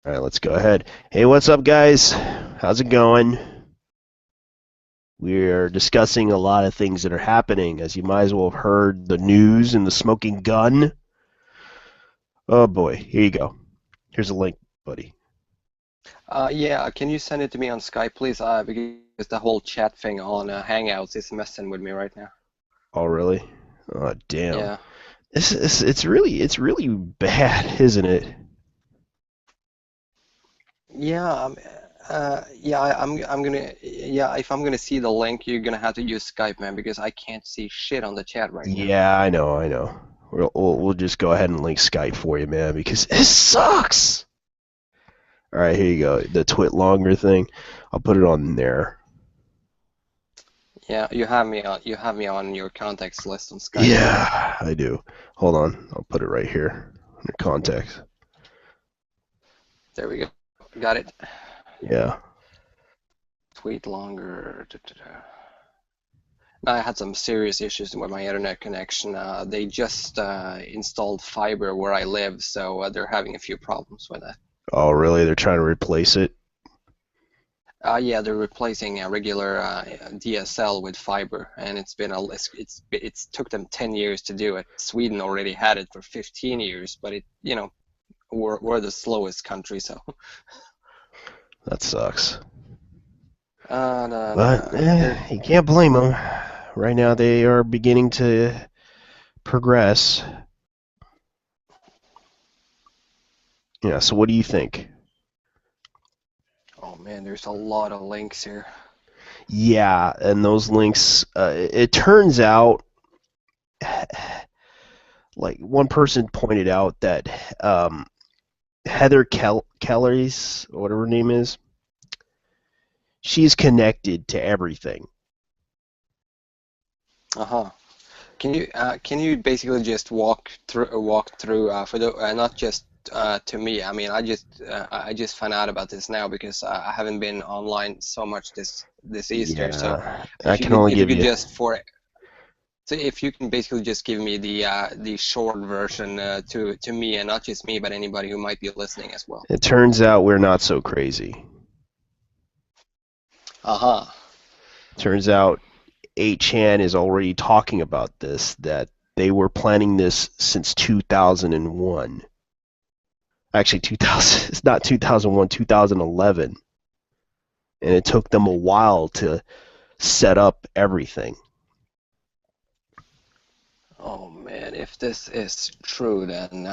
All right, let's go ahead. Hey, what's up, guys? How's it going? We're discussing a lot of things that are happening, as you might as well have heard the news and the smoking gun. Oh boy, here you go. Here's a link, buddy. Yeah, can you send it to me on Skype, please? Because the whole chat thing on Hangouts is messing with me right now. Oh, really? Oh, damn. Yeah. It's really bad, isn't it? Yeah, yeah, I'm gonna, yeah, if I'm gonna see the link, you're gonna have to use Skype, man, because I can't see shit on the chat right now. Yeah, I know. We'll just go ahead and link Skype for you, man, because it sucks. All right, here you go. The twit longer thing. I'll put it on there. Yeah, you have me on your contacts list on Skype. Yeah, I do. Hold on. I'll put it right here under contacts. There we go. Got it. Yeah. Tweet longer. I had some serious issues with my internet connection. They just installed fiber where I live, so they're having a few problems with that. Oh, really? They're trying to replace it? Yeah, they're replacing a regular DSL with fiber, and it's took them 10 years to do it. Sweden already had it for 15 years, but we're the slowest country, so. That sucks. No, But no. you can't blame them. Right now they are beginning to progress. Yeah, so what do you think? Oh man, there's a lot of links here. Yeah, and those links, it turns out, like one person pointed out that Heather Kelly's, whatever her name is, she's connected to everything. Uh-huh. Can you basically just walk through for the not just to me. I mean, I just found out about this now because I haven't been online so much this Easter. So Yeah, I can only if you give could you. just so if you can basically just give me the short version to me, and not just me but anybody who might be listening as well. It turns out we're not so crazy. Uh-huh. Turns out 8chan is already talking about this, that they were planning this since 2001. Actually, 2000, it's not 2001, 2011. And it took them a while to set up everything. Oh man, if this is true, then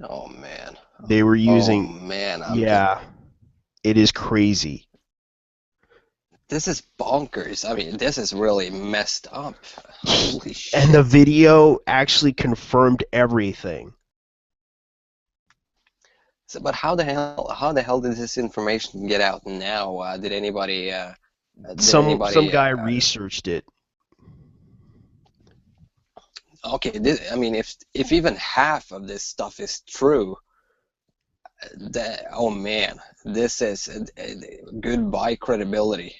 oh man, They were oh using, man, yeah, it is crazy. this is bonkers. I mean, this is really messed up. Holy And the shit. video actually confirmed everything. So, but how the hell did this information get out now? Did Some anybody guy researched it. okay, I mean, if even half of this stuff is true, oh man, this is goodbye credibility.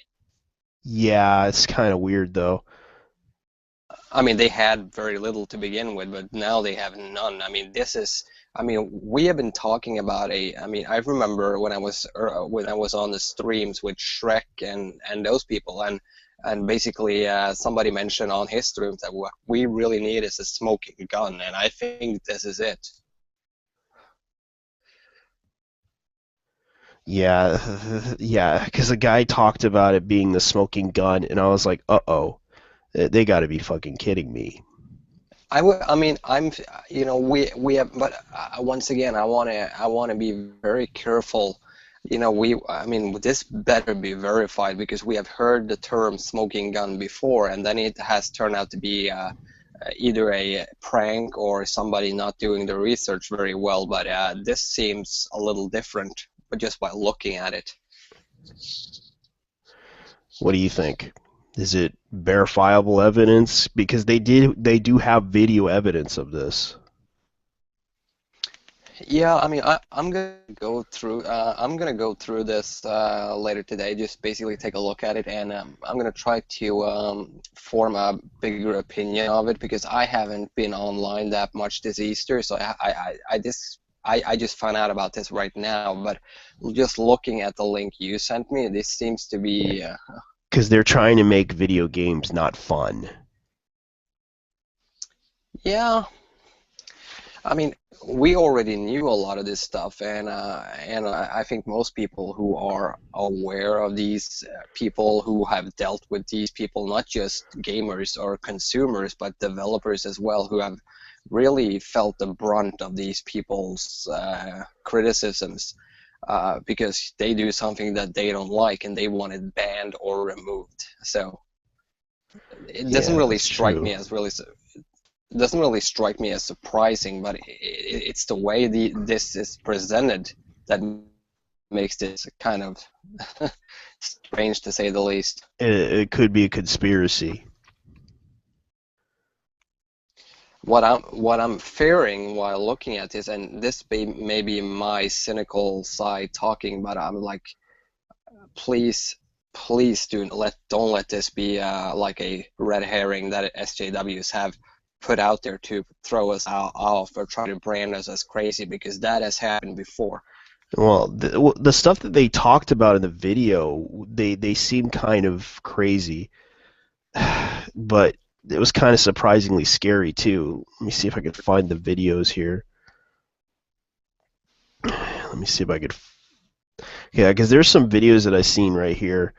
Yeah, it's kind of weird though. I mean, they had very little to begin with, but now they have none. I mean, we have been talking about I mean, I remember when I was on the streams with Shrek and those people, and basically somebody mentioned on his streams that what we really need is a smoking gun, and I think this is it. Yeah, yeah, because the guy talked about it being the smoking gun, and I was like, uh-oh, they got to be fucking kidding me. I mean, we have, but once again, I wanna be very careful. I mean, this better be verified because we have heard the term smoking gun before, and then it has turned out to be either a prank or somebody not doing the research very well. But this seems a little different, but just by looking at it. What do you think? Is it verifiable evidence? Because they do have video evidence of this. Yeah, I mean, I'm gonna go through this later today. Just basically take a look at it, and I'm gonna try to form a bigger opinion of it because I haven't been online that much this Easter, so I just found out about this right now. But just looking at the link you sent me, this seems to be Because they're trying to make video games not fun. yeah. I mean, we already knew a lot of this stuff, and I think most people who are aware of these people who have dealt with these people, not just gamers or consumers, but developers as well, who have really felt the brunt of these people's criticisms because they do something that they don't like and they want it banned or removed. So it doesn't Yeah, really that's strike true. me as really doesn't really strike me as surprising, but it's the way this is presented that makes this kind of strange to say the least. It could be a conspiracy. What I'm fearing while looking at this, and this may be my cynical side talking, but I'm like, please, please don't let this be like a red herring that SJWs have put out there to throw us off or try to brand us as crazy because that has happened before. Well, the stuff that they talked about in the video, they seem kind of crazy, but it was kind of surprisingly scary too. Let me see if I can find the videos here. Let me see if I could. Yeah, because there's some videos that I seen right here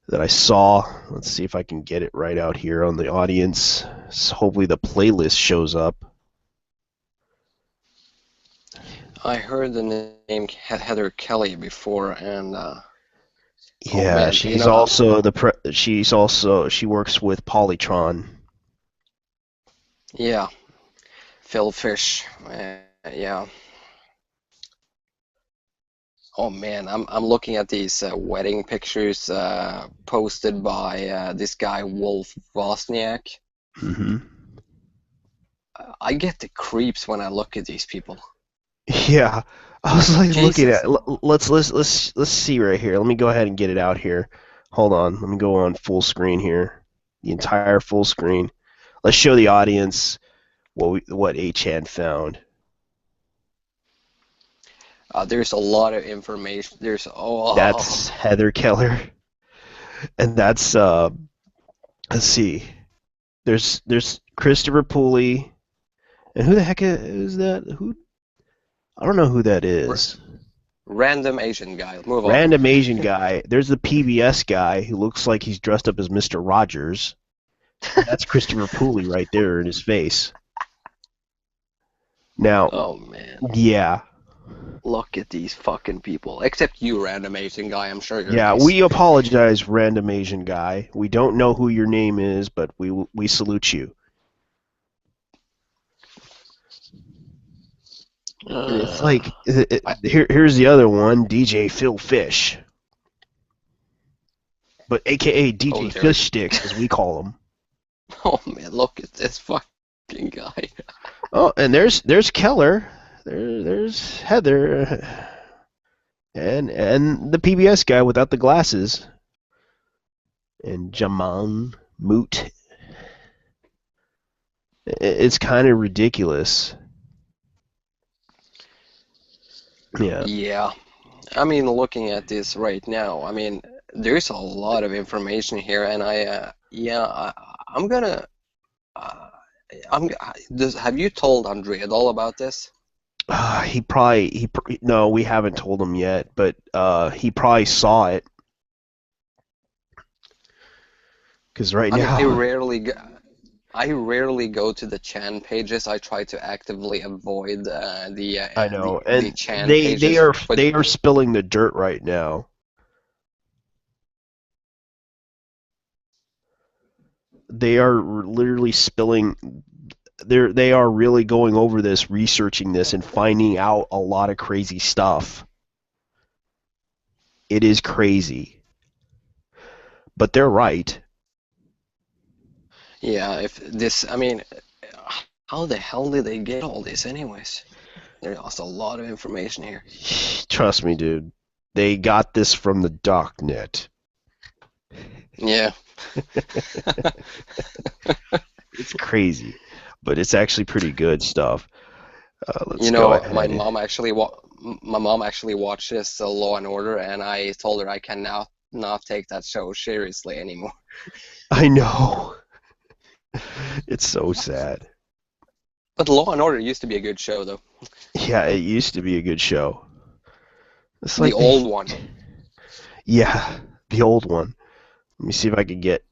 that I saw. Let's see if I can get it right out here on the audience. So hopefully the playlist shows up. I heard the name Heather Kelly before, and oh Yeah, man, she's also she works with Polytron. yeah, Phil Fish, yeah. Oh man, I'm looking at these wedding pictures posted by this guy Wolf Wozniak. Hmm. I get the creeps when I look at these people. Yeah, I was like looking at. Jesus. Let's see right here. Let me go ahead and get it out here. Hold on. Let me go on full screen here. The entire full screen. Let's show the audience what Achan found. There's a lot of information. There's That's Heather Keller, and that's let's see. There's Christopher Pooley, and who the heck is that? Who I don't know who that is. random Asian guy. Move on. Random Asian guy. There's the PBS guy who looks like he's dressed up as Mr. Rogers. And that's Christopher Pooley right there in his face. Now, Oh man. yeah, Look at these fucking people. Except you, random Asian guy. I'm sure you're yeah, nice. we apologize, random Asian guy. We don't know who your name is, but we salute you. And it's Uh, like I, here's the other one, DJ Phil Fish, but AKA oh, DJ there. Fish Sticks as we call him. Oh man, look at this fucking guy. Oh, and there's Keller. There's Heather, and the PBS guy without the glasses, and Jaman Moot. It's kind of ridiculous. Yeah. Yeah. I mean, looking at this right now, I mean, there's a lot of information here, and yeah, I'm gonna, uh, have you told Andrea all about this? No, we haven't told him yet, but he probably saw it because right I mean, now I rarely go to the Chan pages. I try to actively avoid I know, the and Chan they pages, are but they are spilling the dirt right now. They are literally spilling. They are really going over this, researching this, and finding out a lot of crazy stuff. It is crazy, but they're right. yeah, if this, I mean, how the hell did they get all this anyways? There's also a lot of information here. Trust me, dude. They got this from the darknet. Yeah. It's crazy, but it's actually pretty good stuff. Let's You go know, my ahead. mom actually wa my mom actually watches Law and Order, and I told her I can now not take that show seriously anymore. I know. It's so sad. But Law and Order used to be a good show, though. Yeah, it used to be a good show. It's The like they, old one. yeah, the old one. Let me see if I can get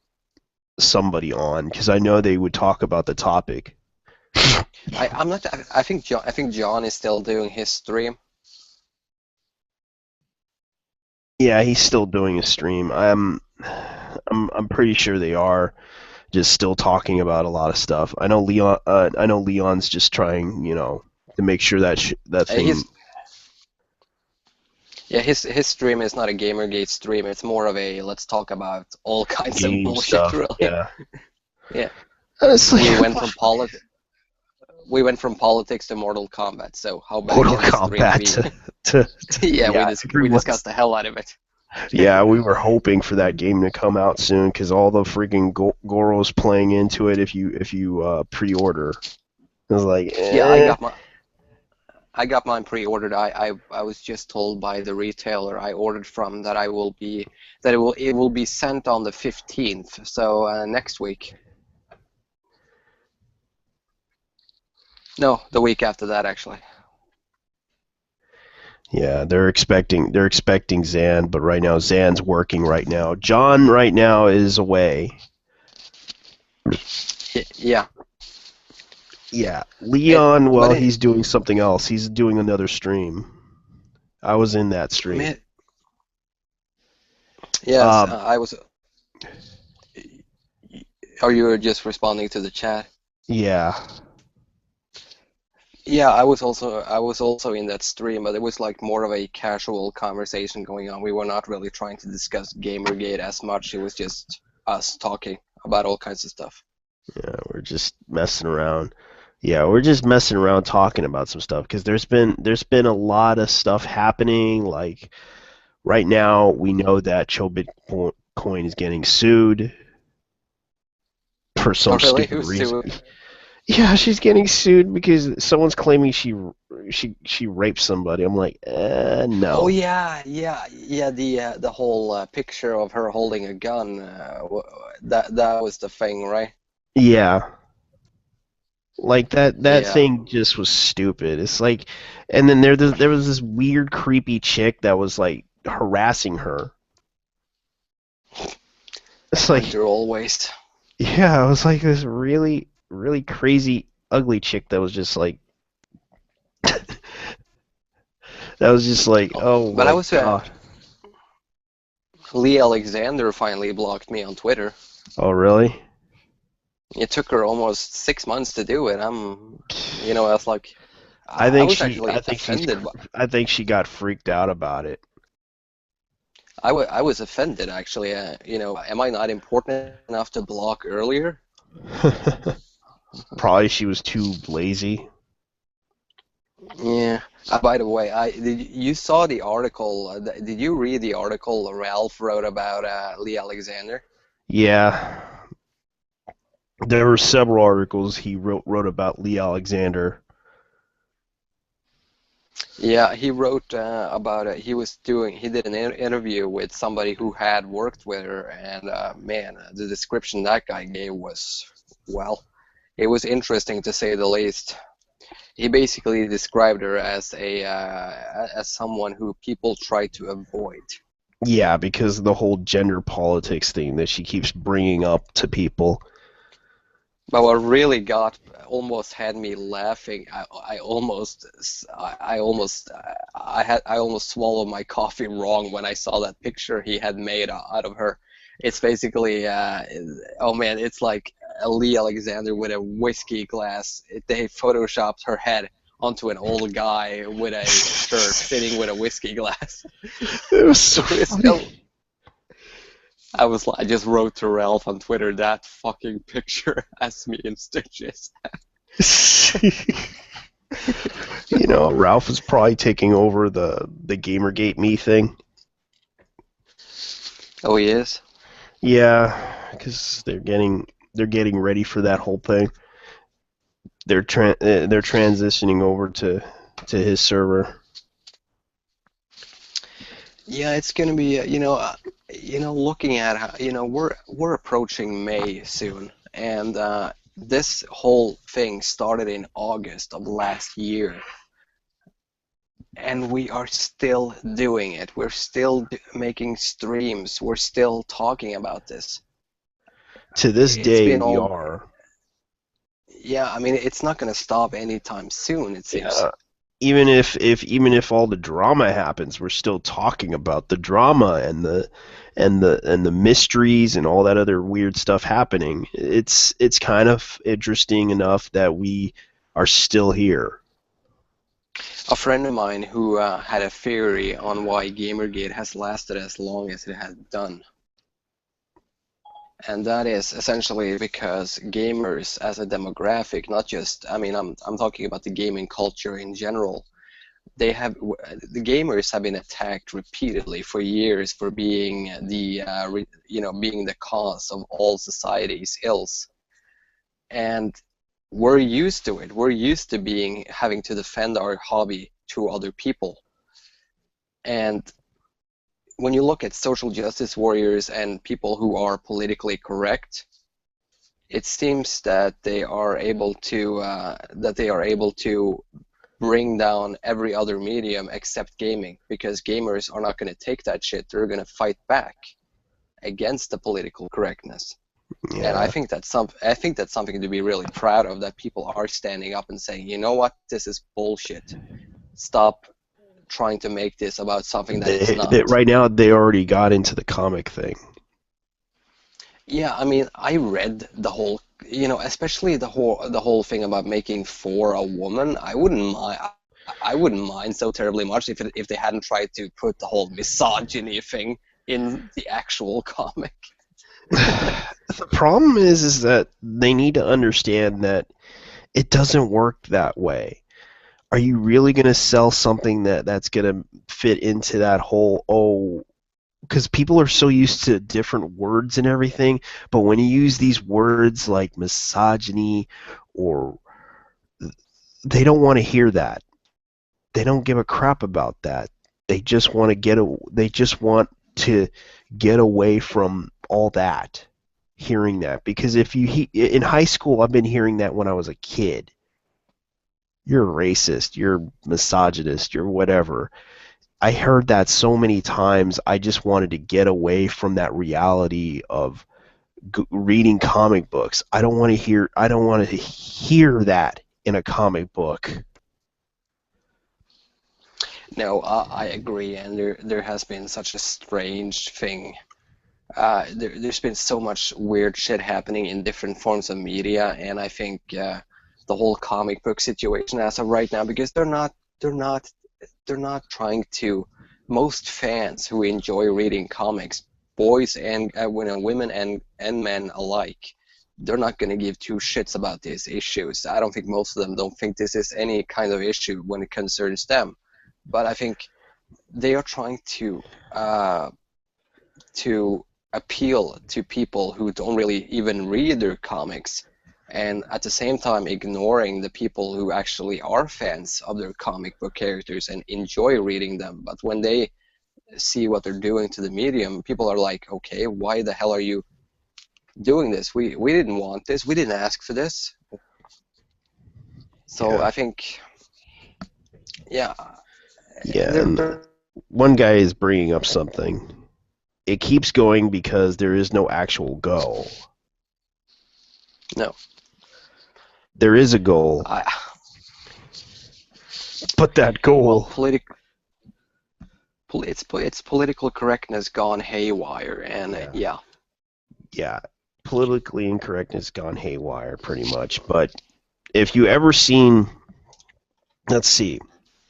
somebody on because I know they would talk about the topic. I'm not. I think John is still doing his stream. Yeah, he's still doing a stream. I'm pretty sure they are just still talking about a lot of stuff. I know Leon. I know Leon's just trying, to make sure that that thing His Yeah, his stream is not a Gamergate stream. It's more of a let's talk about all kinds of game bullshit, stuff. really. Yeah, Yeah, honestly, we went from politics to Mortal Kombat. So how bad Mortal can the stream Kombat be? to Yeah, yeah, we everyone's discussed the hell out of it. yeah. We were hoping for that game to come out soon because all the freaking Goros playing into it. If you pre-order, it was like, Yeah, eh. I got mine pre-ordered. I was just told by the retailer I ordered from that it will be sent on the 15th. So next week. No, the week after that actually. Yeah, they're expecting Zan, but right now Zan's working right now. John right now is away. Yeah. Yeah, It, Leon, but well, it, he's doing something else. He's doing another stream. I was in that I stream. mean, yes, Um, I was. Or you were just responding to the chat? yeah, Yeah, I was also in that stream, but it was like more of a casual conversation going on. We were not really trying to discuss Gamergate as much. It was just us talking about all kinds of stuff. yeah, we're just messing around. Yeah, we're just messing around talking about some stuff because there's been a lot of stuff happening. Like right now, we know that Chobit Coin is getting sued for Oh, some really? stupid Who's reason. to? Yeah, she's getting sued because someone's claiming she raped somebody. I'm like, Oh no. yeah, yeah. The whole picture of her holding a gun. That was the thing, right? Yeah, like that Yeah. thing just was stupid. It's like, and then there was this weird, creepy chick that was like harassing her. It's Aren't like, there always? yeah, it was like this really, really crazy, ugly chick that was just like, that was just like, Oh, oh but I my was god. Lee Alexander finally blocked me on Twitter. Oh really? It took her almost 6 months to do it. I was like, I I think was she, actually I think she's, offended. I think she got freaked out about it. I was offended actually. Am I not important enough to block earlier? Probably she was too lazy. Yeah. By the way, you saw the article? Did you read the article Ralph wrote about Lee Alexander? Yeah, there were several articles he wrote about Lee Alexander. Yeah, he wrote about it. He did an interview with somebody who had worked with her, and man, the description that guy gave was, well, it was interesting to say the least. He basically described her as someone who people try to avoid. Yeah, because of the whole gender politics thing that she keeps bringing up to people. But what really almost had me laughing, I almost swallowed my coffee wrong when I saw that picture he had made out of her. It's basically, oh man, it's like Lee Alexander with a whiskey glass. They photoshopped her head onto an old guy with a shirt sitting with a whiskey glass. It was so It's funny. I just wrote to Ralph on Twitter that fucking picture has me in stitches. Ralph is probably taking over the Gamergate me thing. Oh, he is? Yeah, because they're getting ready for that whole thing. They're transitioning over to his server. Yeah, it's gonna be, looking at how, we're approaching May soon, and this whole thing started in August of last year, and we are still doing it. We're still making streams. We're still talking about this. To this It's day, been we all, are. yeah, I mean, it's not gonna stop anytime soon, it seems. Yeah. Even if all the drama happens, we're still talking about the drama and the mysteries and all that other weird stuff happening. It's kind of interesting enough that we are still here. A friend of mine who had a theory on why Gamergate has lasted as long as it has done. And that is essentially because gamers as a demographic, not just, I mean, I'm talking about the gaming culture in general. The gamers have been attacked repeatedly for years for being being the cause of all society's ills. And we're used to it. We're used to having to defend our hobby to other people. And when you look at social justice warriors and people who are politically correct, it seems that they are able to bring down every other medium except gaming, because gamers are not going to take that shit. They're going to fight back against the political correctness. And Yeah. I think that's something to be really proud of, that people are standing up and saying, you know what, this is bullshit. Stop trying to make this about something that it's not. Right now they already got into the comic thing. Yeah, I mean, I read the whole, especially the whole thing about making Thor a woman. I wouldn't mind so terribly much if they hadn't tried to put the whole misogyny thing in the actual comic. The problem is that they need to understand that it doesn't work that way. Are you really going to sell something that's going to fit into that whole, because people are so used to different words and everything, but when you use these words like misogyny, or they don't want to hear that. They don't give a crap about that. They just want to get away from all that, hearing that, because if in high school, I've been hearing that when I was a kid. You're a racist, you're misogynist, you're whatever. I heard that so many times. I just wanted to get away from that reality of reading comic books. I don't want to hear that in a comic book. No, I agree, and there has been such a strange thing. There's been so much weird shit happening in different forms of media, and I think the whole comic book situation as of right now, because they're not trying to. Most fans who enjoy reading comics, boys and women and men alike, they're not going to give two shits about these issues. I don't think most of them don't think this is any kind of issue when it concerns them. But I think they are trying to appeal to people who don't really even read their comics, and at the same time ignoring the people who actually are fans of their comic book characters and enjoy reading them. But when they see what they're doing to the medium, people are like, okay, why the hell are you doing this? We didn't want this. We didn't ask for this. So Yeah. I think, yeah, Yeah, they're, and they're one guy is bringing up something. It keeps going because there is no actual goal. no. There is a goal, I but that well, goal, it's political correctness gone haywire, and yeah, yeah. yeah, politically incorrectness gone haywire, pretty much. But if you ever seen, let's see,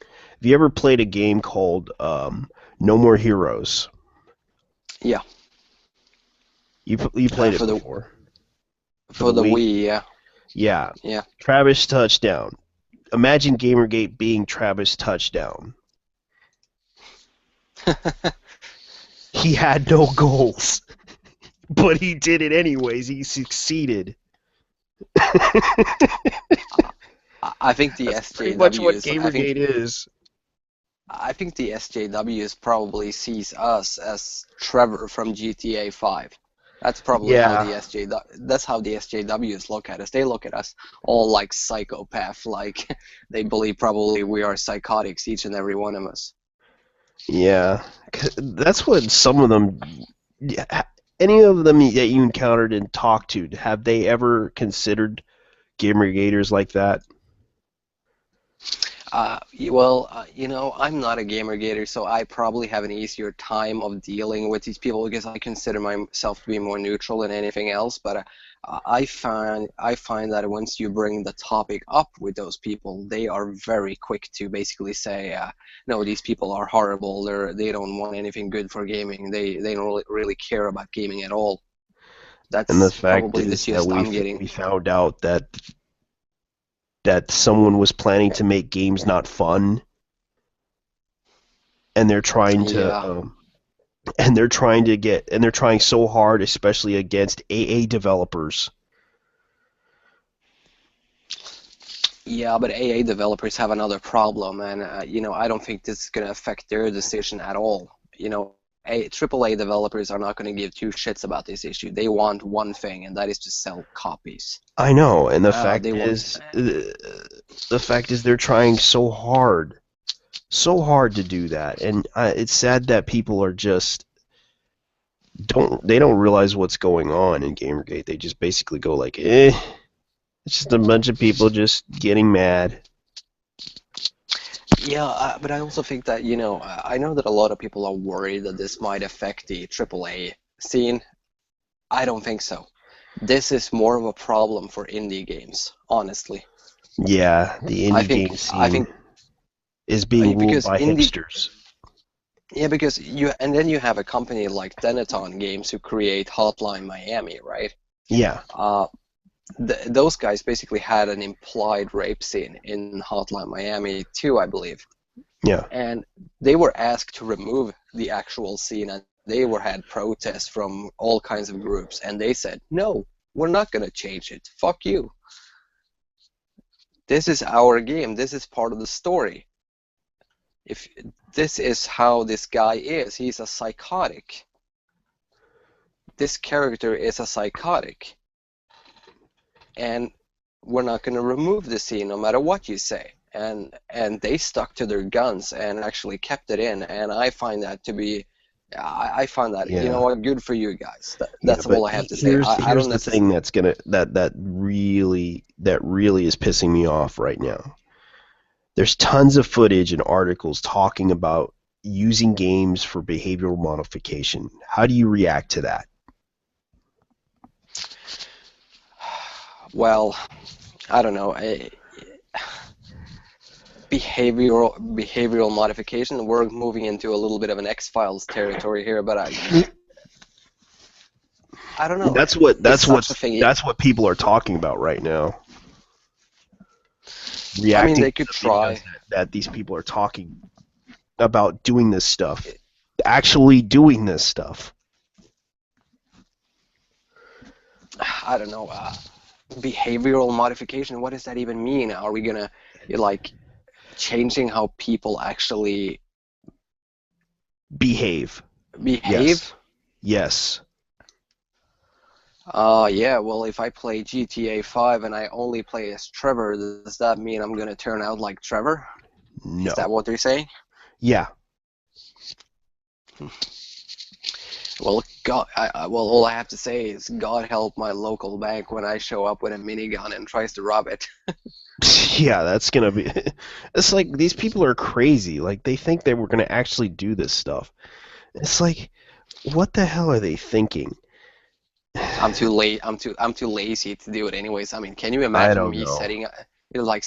have you ever played a game called No More Heroes? Yeah, You played it for the before for for the the Wii? Wii, yeah, Yeah, yeah, Travis Touchdown. imagine Gamergate being Travis Touchdown. He had no goals, but he did it anyways. He succeeded. I think the That's pretty much what SJWs, Gamergate is. I think the SJWs probably sees us as Trevor from GTA 5. That's probably how Yeah, the that's how the SJWs look at us. They look at us all like psychopath, like they believe probably we are psychotics, each and every one of us. yeah. That's what some of them. Any of them that you encountered and talked to, have they ever considered Gamergaters like that? I'm not a gamer gator, so I probably have an easier time of dealing with these people because I consider myself to be more neutral than anything else. But I find that once you bring the topic up with those people, they are very quick to basically say, no, these people are horrible. They don't want anything good for gaming. They don't really care about gaming at all. And the That's fact probably the is that gist I'm getting. we found out that someone was planning to make games not fun, and they're trying to Yeah. they're trying so hard, especially against AA developers. Yeah, but AA developers have another problem, and I don't think this is going to affect their decision at all. AAA developers are not going to give two shits about this issue. They want one thing, and that is to sell copies. I know, and They want. the fact is they're trying so hard to do that, and it's sad that people are just don't realize what's going on in Gamergate. They just basically go like, it's just a bunch of people just getting mad. Yeah, but I also think that, I know that a lot of people are worried that this might affect the AAA scene. I don't think so. This is more of a problem for indie games, honestly. Yeah, the I indie think game I scene think is being ruled because by indie hipsters. yeah, because then you have a company like Denaton Games who create Hotline Miami, right? Yeah, Uh, those guys basically had an implied rape scene in Hotline Miami too, I believe. yeah. And they were asked to remove the actual scene, and had protests from all kinds of groups, and they said, no, we're not going to change it. Fuck you. This is our game. This is part of the story. If this is how this guy is, he's a psychotic. This character is a psychotic. And we're not going to remove the scene no matter what you say. And they stuck to their guns and actually kept it in. And I find that to be, I find that, you know Yeah. what, good for you guys. Yeah, That's but all I have to say. I here's don't the thing that's gonna that really is pissing me off right now. There's tons of footage and articles talking about using games for behavioral modification. How do you react to that? Well, I don't know. Behavioral modification. We're moving into a little bit of an X-Files territory here, but I don't know. It's such a thing. That's what people are talking about right now. I mean, Reacting they to could the videos try. that these people are talking about doing this stuff, actually doing this stuff. I don't know. Behavioral modification. What does that even mean? Are we gonna like changing how people actually Behave. Yes. behave? Yes. Yeah. Well, if I play GTA 5 and I only play as Trevor, does that mean I'm gonna turn out like Trevor? Is that No. what they're saying? Yeah. Well, God, well, all I have to say is God help my local bank when I show up with a minigun and tries to rob it. Yeah, that's gonna be. It's like these people are crazy. Like they think they were gonna actually do this stuff. It's like, what the hell are they thinking? I'm too late. I'm too lazy to do it anyways. I mean, can you I imagine don't me know. setting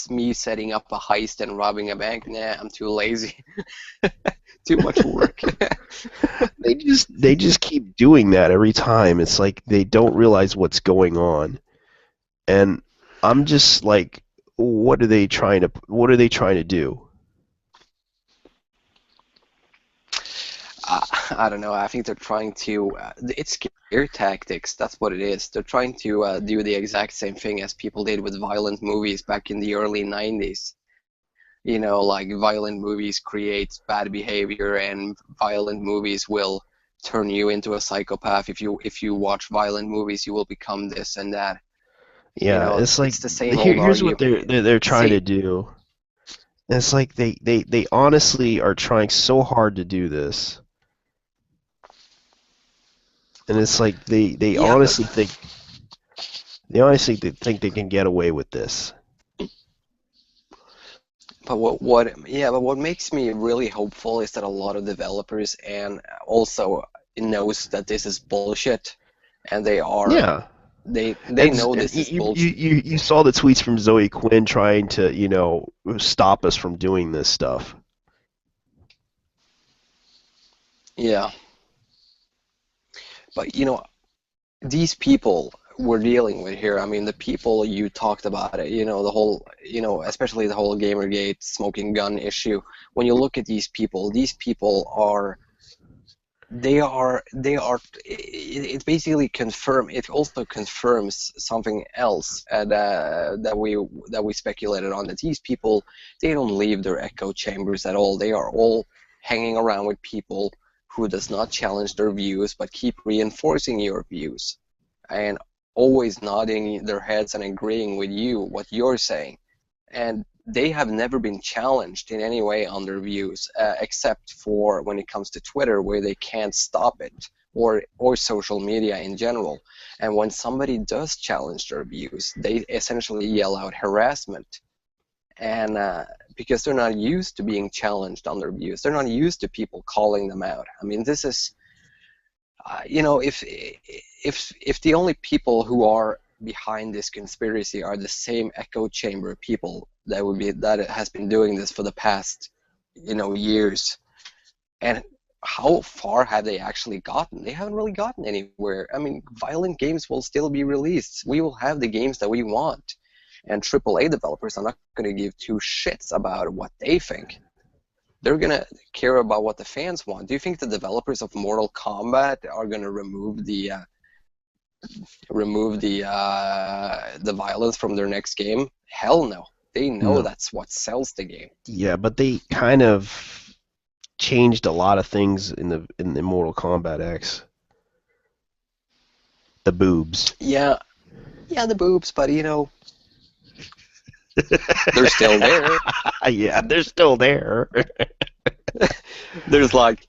me setting up a heist and robbing a bank? Nah, I'm too lazy. Too much work. They just keep doing that every time. It's like they don't realize what's going on. And I'm just like, what are they trying to do? I don't know. I think they're trying to. It's scare tactics. That's what it is. They're trying to do the exact same thing as people did with violent movies back in the early 90s. You know, like violent movies create bad behavior, and violent movies will turn you into a psychopath. If you watch violent movies, you will become this and that. You Yeah, know, it's like it's the same old here's what argument. they're trying to See, do. It's like they honestly are trying so hard to do this, and it's like yeah, but they honestly think they can get away with this. but what makes me really hopeful is that a lot of developers and also knows that this is bullshit, and Yeah, they and know this is bullshit. you saw the tweets from Zoe Quinn trying to stop us from doing this stuff. Yeah, but these people we're dealing with here, I mean, the people you talked about it, the whole, especially the whole Gamergate smoking gun issue. When you look at these people are it basically it also confirms something else that we speculated on, that these people, they don't leave their echo chambers at all. They are all hanging around with people who does not challenge their views but keep reinforcing your views, and always nodding their heads and agreeing with you what you're saying. And they have never been challenged in any way on their views, except for when it comes to Twitter, where they can't stop it, or social media in general. And when somebody does challenge their views, they essentially yell out harassment. And because they're not used to being challenged on their views, they're not used to people calling them out. I mean, this is, if the only people who are behind this conspiracy are the same echo chamber people that has been doing this for the past years, and how far have they actually gotten? They haven't really gotten anywhere. I mean, violent games will still be released. We will have the games that we want, and AAA developers are not going to give two shits about what they think. They're going to care about what the fans want. Do you think the developers of Mortal Kombat are going to remove the violence from their next game? Hell no. They know No. that's what sells the game. Yeah, but they kind of changed a lot of things in the Mortal Kombat X. The boobs. Yeah, yeah, the boobs, but they're still there. Yeah, they're still there. There's like,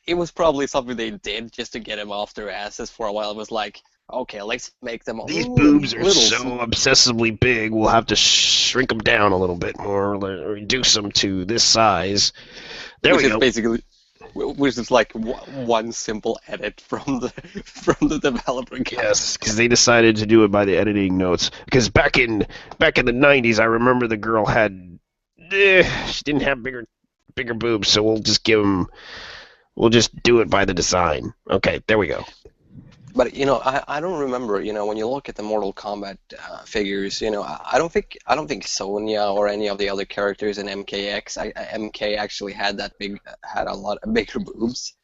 it was probably something they did just to get them off their asses for a while. It was like, okay, let's make them a These boobs are little, so obsessively big, we'll have to shrink them down a little bit more, reduce them to this size. There which we is go. basically, which is like one simple edit from the developer guide. Yes, because they decided to do it by the editing notes. Because back in the '90s, I remember the girl had she didn't have bigger boobs, so we'll just do it by the design. Okay, there we go. But I don't remember. When you look at the Mortal Kombat figures, I don't think Sonya or any of the other characters in MK actually had a lot of bigger boobs.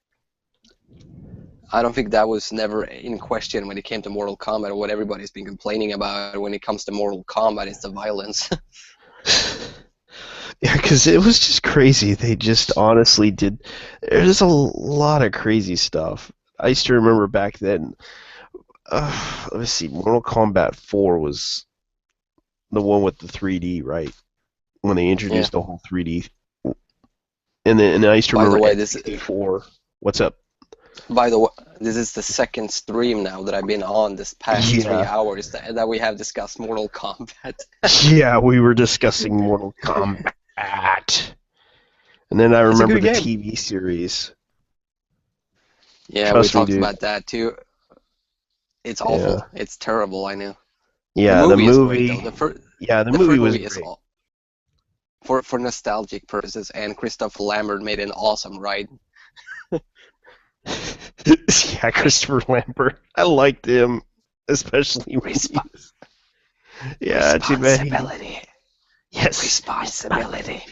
I don't think that was never in question when it came to Mortal Kombat. Or what everybody's been complaining about when it comes to Mortal Kombat is the violence. Yeah, because it was just crazy. They just honestly did. There's a lot of crazy stuff. I used to remember back then. Let me see. Mortal Kombat 4 was the one with the 3D, right? When they Yeah. introduced the whole 3D. And then I used to By the remember way, N64. What's up? by the way, this is the second stream now that I've been on this past 3 hours that we have discussed Mortal Kombat. Yeah, we were discussing Mortal Kombat. And then I It's a remember good the game. TV series. Yeah, we Trust me, talked dude. about that too. It's Yeah. awful. It's terrible, I know. The Yeah, the movie is great though. movie. Yeah, the The movie first was movie is great. all for nostalgic purposes, and Christopher Lambert made an awesome ride. Yeah, Christopher Lambert. I liked him, especially when Resp- yeah, too bad he. responsibility. Yes. Responsibility.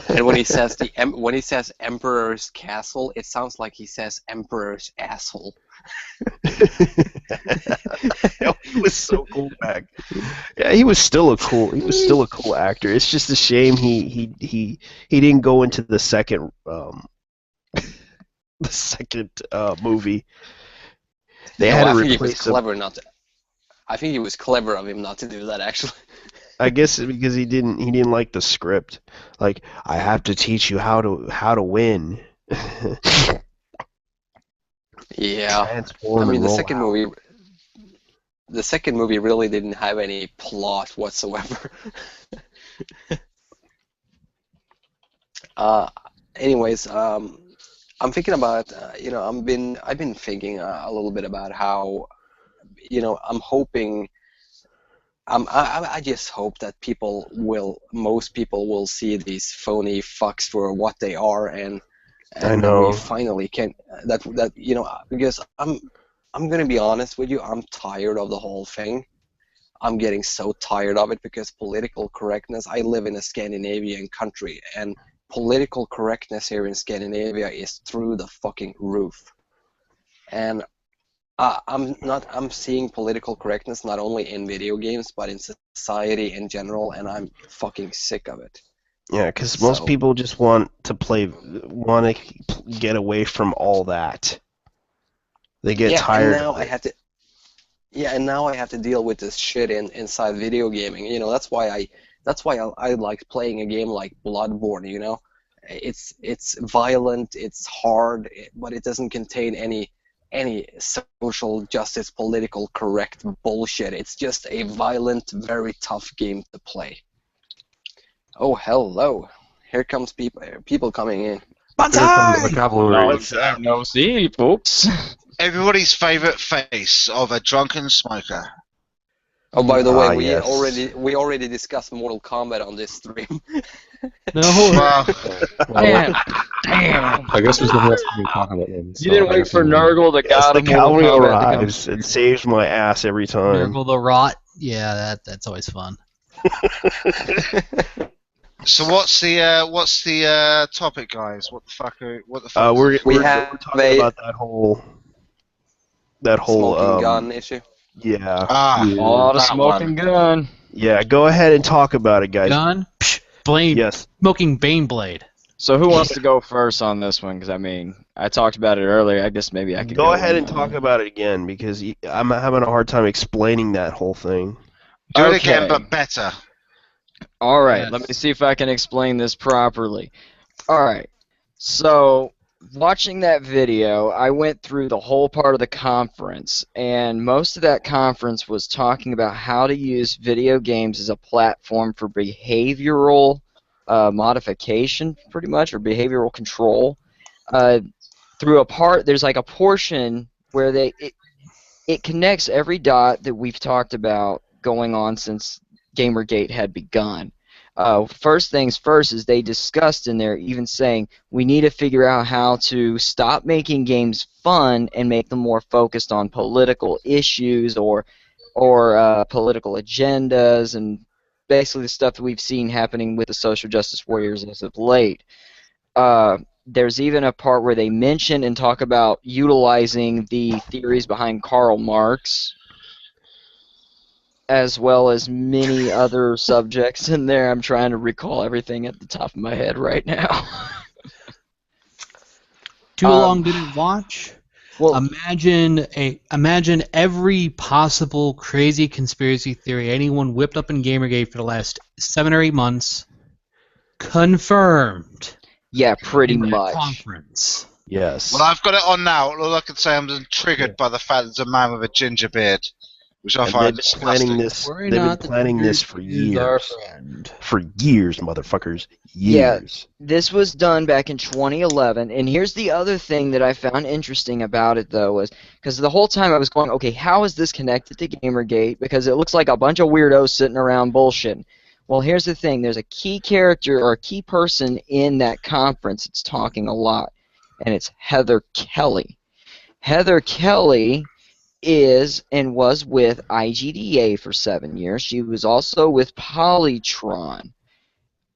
And when he says Emperor's Castle, it sounds like he says Emperor's asshole. He was so cool back. Yeah, he was still a cool actor. It's just a shame he didn't go into the second movie. They had to I think he was replace him. clever not to. I think it was clever of him not to do that, actually. I guess because he didn't like the script. Like, I have to teach you how to win. Yeah. Transform I mean, and roll out. the second movie really didn't have any plot whatsoever. uh, anyways, I'm thinking about, I've been thinking a little bit about how, I'm hoping. I just hope that most people will see these phony fucks for what they are, and I that we know. finally can because I'm gonna be honest with you, I'm tired of the whole thing. I'm getting so tired of it because political correctness. I live in a Scandinavian country, and political correctness here in Scandinavia is through the fucking roof. And I'm seeing political correctness not only in video games but in society in general, and I'm fucking sick of it. Yeah, because most people just want to get away from all that. They get tired of it. And now I have to deal with this shit inside video gaming. That's why I like playing a game like Bloodborne. It's violent, it's hard, but it doesn't contain any social justice, political correct bullshit. It's just a violent, very tough game to play. Oh, hello. Here comes people coming in. Here comes the cavalry. What's up? No, see, folks. Everybody's favourite face of a drunken smoker. Oh, by the way, yes. we already discussed Mortal Kombat on this stream. No, Well, Damn. Damn. I guess there's nothing else to talk about then. You didn't wait for Nurgle, the Yes, god the of Mortal cavalry Kombat, to arrives and saves my ass every time. Miracle the Rot. Yeah, that's always fun. so what's the topic, guys? What the fuck? We're We talking have about that whole smoking gun issue. Yeah. come. Oh, the that smoking gun. Yeah, go ahead and talk about it, guys. Gun? Psh, blade. Yes. Smoking Bane Blade. So who wants to go first on this one? Because, I mean, I talked about it earlier. I guess maybe I could Go ahead and on. talk about it again because I'm having a hard time explaining that whole thing. Do it Okay. again, but better. All right, Yes. let me see if I can explain this properly. All right, so watching that video, I went through the whole part of the conference, and most of that conference was talking about how to use video games as a platform for behavioral modification, pretty much, or behavioral control. There's like a portion where it connects every dot that we've talked about going on since Gamergate had begun. First things first is they discussed in there even saying we need to figure out how to stop making games fun and make them more focused on political issues or political agendas and basically the stuff that we've seen happening with the social justice warriors as of late. There's even a part where they mention and talk about utilizing the theories behind Karl Marx, as well as many other subjects in there. I'm trying to recall everything at the top of my head right now. Too long didn't watch. Well, Imagine every possible crazy conspiracy theory anyone whipped up in Gamergate for the last 7 or 8 months confirmed. yeah, pretty in that much. conference. Yes. Well, I've got it on now. All I can say, I'm triggered by the fact there's a man with a ginger beard, which I And find they've been planning disgusting. this. Worry They've been not, the planning this truth for is our years. friend. For years, motherfuckers. Yeah. Years. This was done back in 2011, and here's the other thing that I found interesting about it, though, was because the whole time I was going, okay, how is this connected to Gamergate? Because it looks like a bunch of weirdos sitting around bullshitting. Well, here's the thing. There's a key character or a key person in that conference that's talking a lot, and it's Heather Kelly. Heather Kelly is and was with IGDA for 7 years. She was also with Polytron.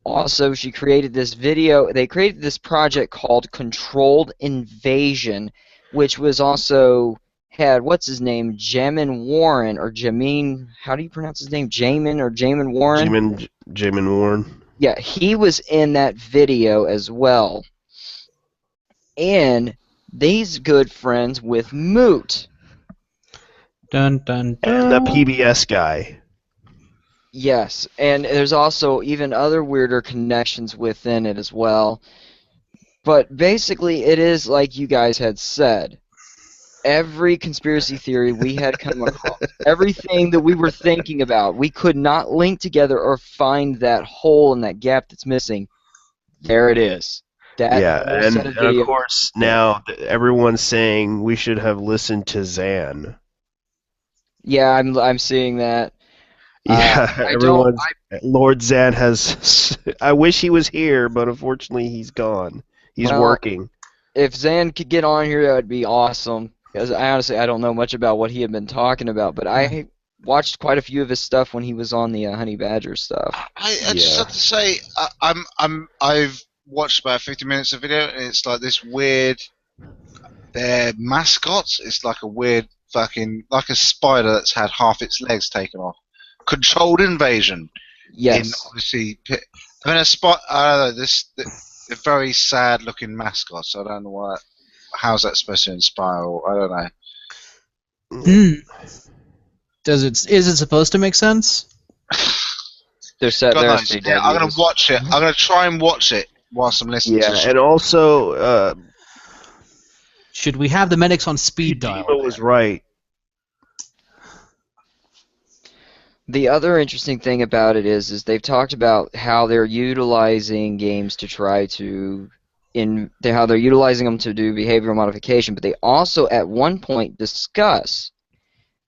Also, she created this video. They created this project called Controlled Invasion, which was also had what's his name, Jamin Warren or Jamin. How do you pronounce his name? Jamin or Jamin Warren? Jamin Warren. Yeah, he was in that video as well. And these good friends with Moot. Dun dun And the dun. PBS guy. Yes, and there's also even other weirder connections within it as well. But basically, it is like you guys had said. Every conspiracy theory we had come across, everything that we were thinking about, we could not link together or find that hole and that gap that's missing. There it is. That Yeah, whole and set of of videos. course now everyone's saying we should have listened to Zan. Yeah, I'm seeing that. Yeah, I everyone's Lord Zan has. I wish he was here, but unfortunately he's gone. He's Well, working. If Zan could get on here, that would be awesome. Because I don't know much about what he had been talking about, but I watched quite a few of his stuff when he was on the Honey Badger stuff. I just have to say, I've watched about 50 minutes of video, and it's like this weird. Their mascots. It's like a weird fucking like a spider that's had half its legs taken off. Controlled invasion. Yes. In obviously, I mean a spot. I don't know a very sad looking mascot. So I don't know what. How's that supposed to inspire? Or, I don't know. Is it supposed to make sense? They're set. God They're knows. Yeah, I'm gonna watch it. I'm gonna try and watch it whilst I'm listening to Yeah, the show. and also Should we have the medics on speed dial? Kojima was right. The other interesting thing about it is they've talked about how they're utilizing games to try to how they're utilizing them to do behavioral modification, but they also at one point discuss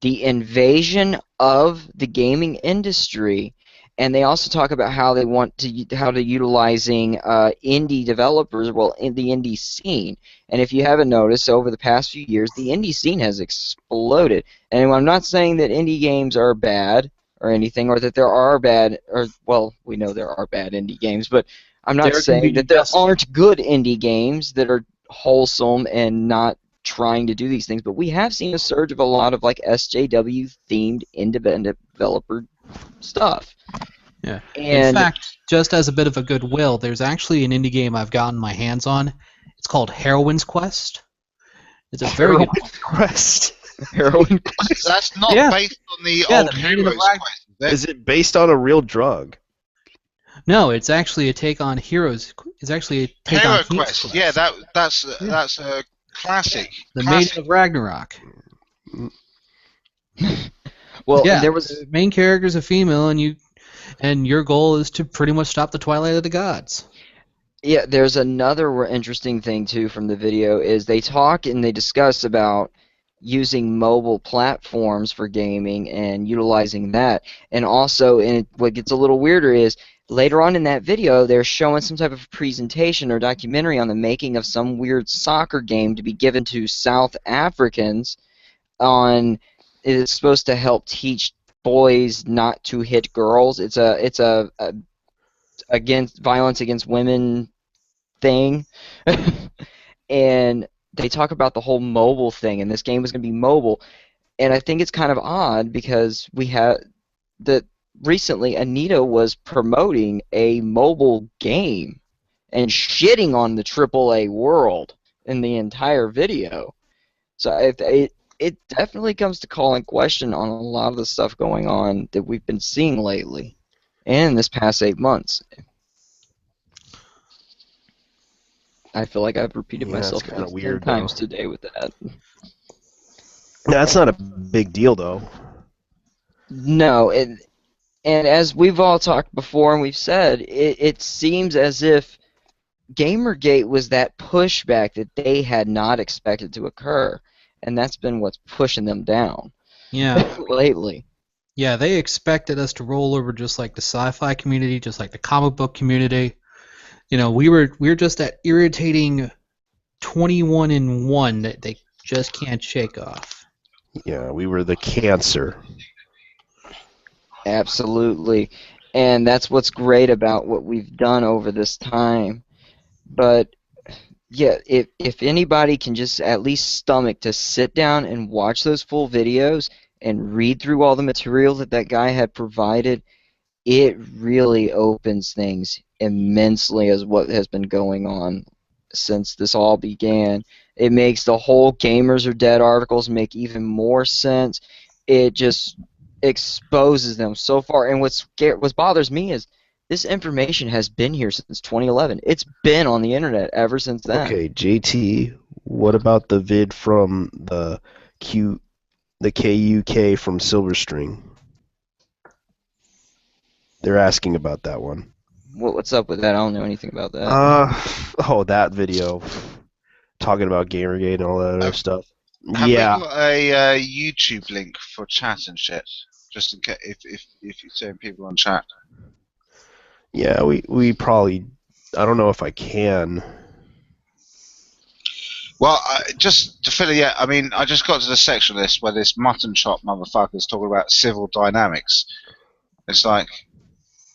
the invasion of the gaming industry, and they also talk about how they want to utilizing indie developers, well, in the indie scene. And if you haven't noticed, over the past few years, the indie scene has exploded. And I'm not saying that indie games are bad or anything, or that there are bad, or well, we know there are bad indie games, but I'm not saying that there aren't good indie games that are wholesome and not trying to do these things, but we have seen a surge of a lot of like SJW themed independent developer stuff. Yeah. And in fact, just as a bit of a goodwill, there's actually an indie game I've gotten my hands on. It's called Heroine's Quest. It's a very good Quest. Heroin Quest. That's not Yeah. based on the Yeah, old the Maiden Heroes of Rag- Quest. Is it? Is it based on a real drug? No, it's actually a take on Heroes. It's actually a take Hero on King's Quest. Yeah, that's a classic. the classic. Maiden of Ragnarok. Well, Yeah, there was the main character is a female, and your goal is to pretty much stop the Twilight of the Gods. Yeah, there's another interesting thing too from the video is they talk and they discuss about using mobile platforms for gaming and utilizing that. And also, and what gets a little weirder is later on in that video they're showing some type of presentation or documentary on the making of some weird soccer game to be given to South Africans on it's supposed to help teach boys not to hit girls. It's a against violence against women thing. And they talk about the whole mobile thing, and this game was going to be mobile. And I think it's kind of odd because we have that recently Anita was promoting a mobile game and shitting on the AAA world in the entire video. So it definitely comes to call in question on a lot of the stuff going on that we've been seeing lately and in this past 8 months. I feel like I've repeated Yeah, that's myself kinda about weird, 10 times though. today with that. That's not a big deal, though. No, and as we've all talked before and we've said, it seems as if Gamergate was that pushback that they had not expected to occur, and that's been what's pushing them down Yeah. lately. Yeah, they expected us to roll over just like the sci-fi community, just like the comic book community. You know, we were just that irritating 21-in-1 that they just can't shake off. Yeah, we were the cancer. Absolutely. And that's what's great about what we've done over this time. But yeah, if anybody can just at least stomach to sit down and watch those full videos and read through all the material that that guy had provided, it really opens things immensely as what has been going on since this all began. It makes the whole Gamers Are Dead articles make even more sense. It just exposes them so far. And what bothers me is this information has been here since 2011. It's been on the internet ever since then. Okay, JT, what about the vid from the KUK from Silverstring? They're asking about that one. What's up with that? I don't know anything about that. That video talking about Gamergate and all that other stuff. Have Yeah, we got a YouTube link for chat and shit? Just in case, if you're saying people on chat. yeah, we probably. I don't know if I can. Well, just to fill it, yeah, I mean, I just got to the section of this where this mutton chop motherfucker is talking about civil dynamics. It's like,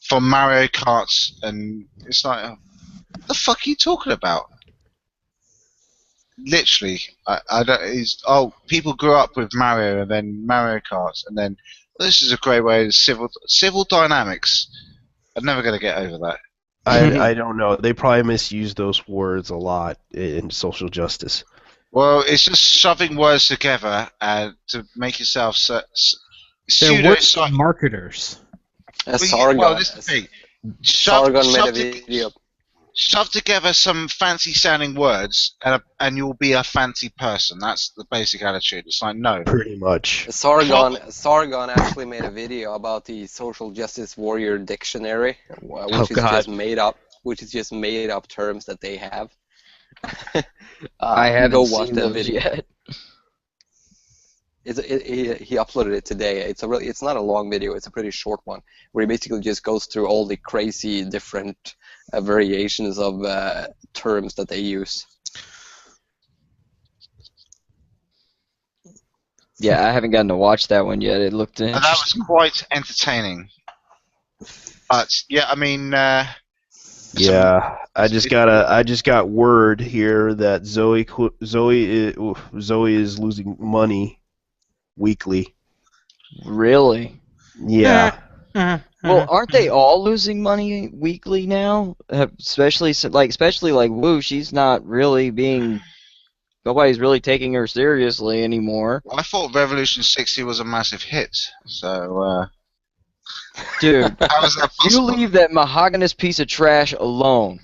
from Mario Kart, and it's like, what the fuck are you talking about? Literally, I don't. People grew up with Mario and then Mario Kart, and then this is a great way of civil dynamics. I'm never going to get over that. I don't know. They probably misuse those words a lot in social justice. Well, it's just shoving words together to make yourself They're pseudo. worse than marketers. Sargon. Well, this is the thing. Sargon made a video. Shove together some fancy-sounding words, and you'll be a fancy person. That's the basic attitude. It's like, no. Pretty much. Sargon actually made a video about the social justice warrior dictionary, which is just made up terms that they have. I haven't go seen watch that those video. yet. He uploaded it today. It's not a long video. It's a pretty short one where he basically just goes through all the crazy different variations of terms that they use. Yeah, I haven't gotten to watch that one yet. It looked And that interesting. was quite entertaining. But yeah, I mean, Yeah, I just got word here that Zoe is losing money weekly. Really? Yeah. Well, aren't they all losing money weekly now? Especially like Woo, she's not really being. Nobody's really taking her seriously anymore. I thought Revolution 60 was a massive hit. So, Dude, how is that you possible? leave that mahogany piece of trash alone.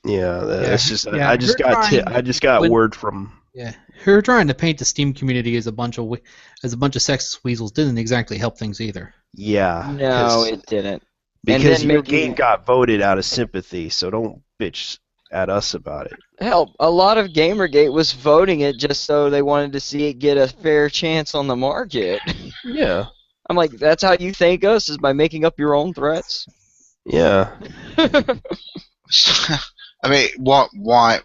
Yeah, that's just. Yeah, I just got word from. Yeah, her trying to paint the Steam community as a bunch of sexist weasels didn't exactly help things either. Yeah. No, it didn't. Because then your making- game got voted out of sympathy, so don't bitch at us about it. Hell, a lot of Gamergate was voting it just so they wanted to see it get a fair chance on the market. Yeah. I'm like, that's how you thank us, is by making up your own threats? Yeah. I mean, why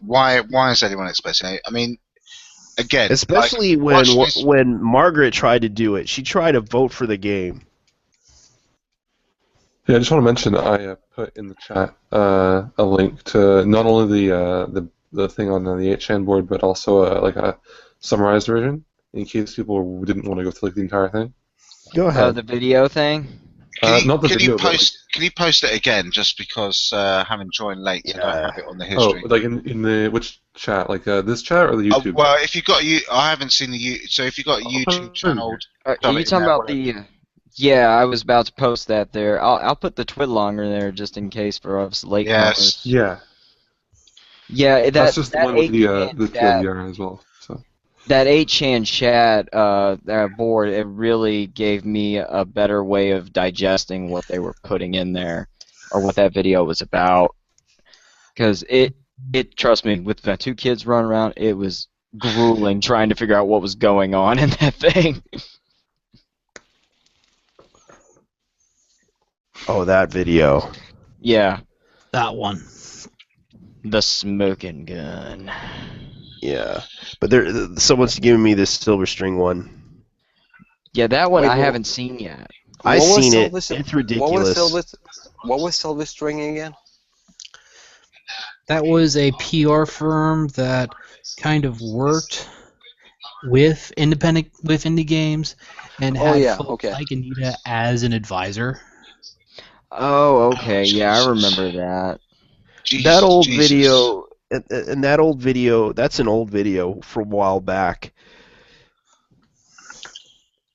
is anyone expecting it? I mean, again, Especially when Margaret tried to do it, she tried to vote for the game. Yeah, I just want to mention that I put in the chat a link to not only the thing on the 8chan board, but also like a summarized version in case people didn't want to go through like, the entire thing. Go ahead. The video thing? Not the video, but, can you post it again? Just because having joined late, you don't have it on the oh, history. like in the which chat? Like this chat or the YouTube? Well, if you got I haven't seen the YouTube. So if you got YouTube channel, Are you talking about the? Yeah, I was about to post that there. I'll put the Twitlonger there just in case for us late comers. Yeah. Yeah, That's just the that one with the 8chan chat, TLDR as well. So. that 8chan chat that board, it really gave me a better way of digesting what they were putting in there, or what that video was about. Because it trust me, with the two kids running around, it was grueling trying to figure out what was going on in that thing. Oh, that video. Yeah. That one. The smoking gun. Yeah, but someone's giving me this Silver String one. Yeah, that one Wait, I what, haven't seen yet. I what was seen it. Silver? It's What was ridiculous. Silver? What was Silver String again? That was a PR firm that kind of worked with indie games and Oh had yeah, folks okay. like Anita as an advisor. Oh, Oh, okay. Yeah, I Jesus. remember that. That old Jesus. video, and that old video, that's an old video from a while back.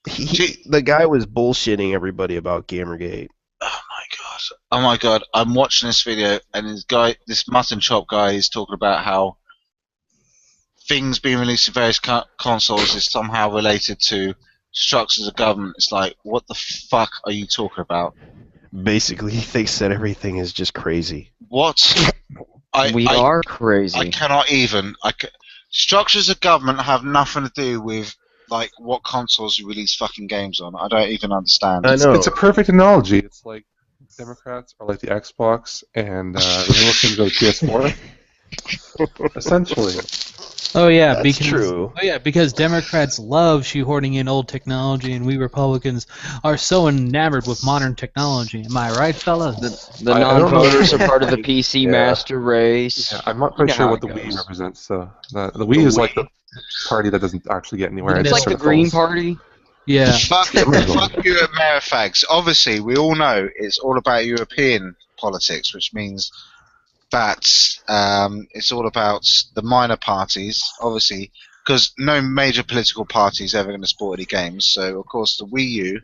The guy was bullshitting everybody about Gamergate. Oh my god. Oh my god. I'm watching this video and this mutton chop guy is talking about how things being released in various consoles is somehow related to structures of government. It's like, what the fuck are you talking about? Basically, he thinks that everything is just crazy. What? We I are crazy. cannot even. Structures of government have nothing to do with like what consoles you release fucking games on. I don't even understand. I know. It's a perfect analogy. It's like Democrats are like the Xbox, and Republicans are the PS4. Essentially. Oh yeah, That's because true. because Democrats love shoehorning in old technology, and we Republicans are so enamored with modern technology. Am I right, fellas? The I don't know. non-voters are part of the PC Yeah. master race. Yeah, I'm not quite You know sure how what it the Wii goes. represents. So the Wii is like the party that doesn't actually get anywhere. It's It's just like sort the of Green follows. Party. Yeah. Fuck you, Amerifags. Obviously, we all know it's all about European politics, which means that it's all about the minor parties, obviously, because no major political party is ever going to support any games. So, of course, the Wii U